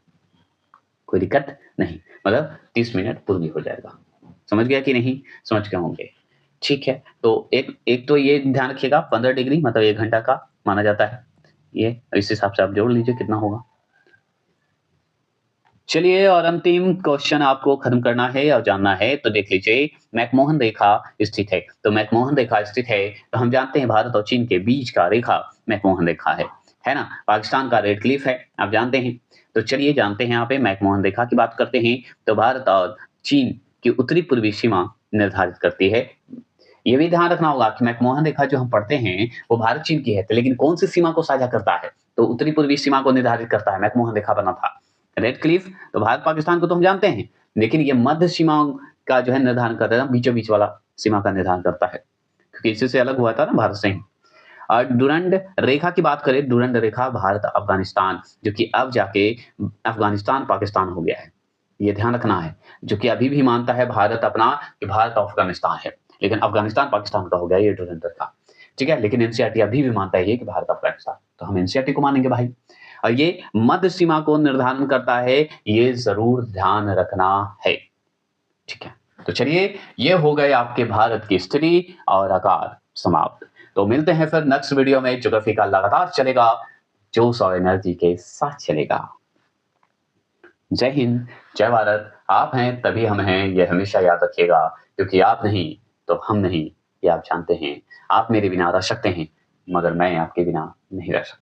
कोई दिक्कत नहीं, मतलब 30 मिनट पूर्वी हो जाएगा। समझ गया कि नहीं? समझ गए होंगे। ठीक है, तो एक एक तो ये ध्यान रखिएगा 15 डिग्री मतलब 1 घंटा का माना जाता है। ये इस हिसाब से आप जोड़ लीजिए कितना होगा। चलिए, और अंतिम क्वेश्चन आपको खत्म करना है और जानना है, तो देख लीजिए मैकमोहन रेखा स्थित है। तो मैकमोहन रेखा स्थित है, तो हम जानते हैं भारत और चीन के बीच का रेखा मैकमोहन रेखा है ना? पाकिस्तान का रेड क्लिफ है, आप जानते हैं। तो चलिए जानते हैं यहाँ पे मैकमोहन रेखा की बात करते हैं, तो भारत और चीन की उत्तरी पूर्वी सीमा निर्धारित करती है। ये भी ध्यान रखना होगा कि मैकमोहन रेखा जो हम पढ़ते हैं, वो भारत चीन की है, तो लेकिन कौन सी सीमा को साझा करता है? तो उत्तरी पूर्वी सीमा को निर्धारित करता है, मैकमोहन रेखा बना था। रेड क्लिफ तो भारत पाकिस्तान को तो हम जानते हैं, लेकिन ये मध्य सीमा का जो है निर्धारण करता है, बीचों बीच वाला सीमा का निर्धारण करता है, क्योंकि इसी से अलग हुआ था ना भारत से ही। और डुरंड रेखा की बात करें, डुरंड रेखा भारत अफगानिस्तान, जो कि अब जाके अफगानिस्तान पाकिस्तान हो गया है, ये ध्यान रखना है। जो कि अभी भी मानता है भारत अपना कि भारत अफगानिस्तान है, लेकिन अफगानिस्तान पाकिस्तान का हो गया ये डुरंड रेखा। ठीक है, लेकिन एनसीईआरटी अभी भी मानता है कि भारत अफगानिस्तान, तो हम एनसीईआरटी को मानेंगे भाई। और ये मध्य सीमा को निर्धारण करता है, ये जरूर ध्यान रखना है। ठीक है, तो चलिए ये हो गए आपके भारत की स्थिति और आकार समाप्त। तो मिलते हैं फिर नेक्स्ट वीडियो में। ज्योग्राफी का लगातार चलेगा, जोश और एनर्जी के साथ चलेगा। जय हिंद, जय भारत। आप हैं तभी हम हैं, ये हमेशा याद रखिएगा, क्योंकि आप नहीं तो हम नहीं, ये आप जानते हैं। आप मेरे बिना रह सकते हैं, मगर मैं आपके बिना नहीं रह सकता।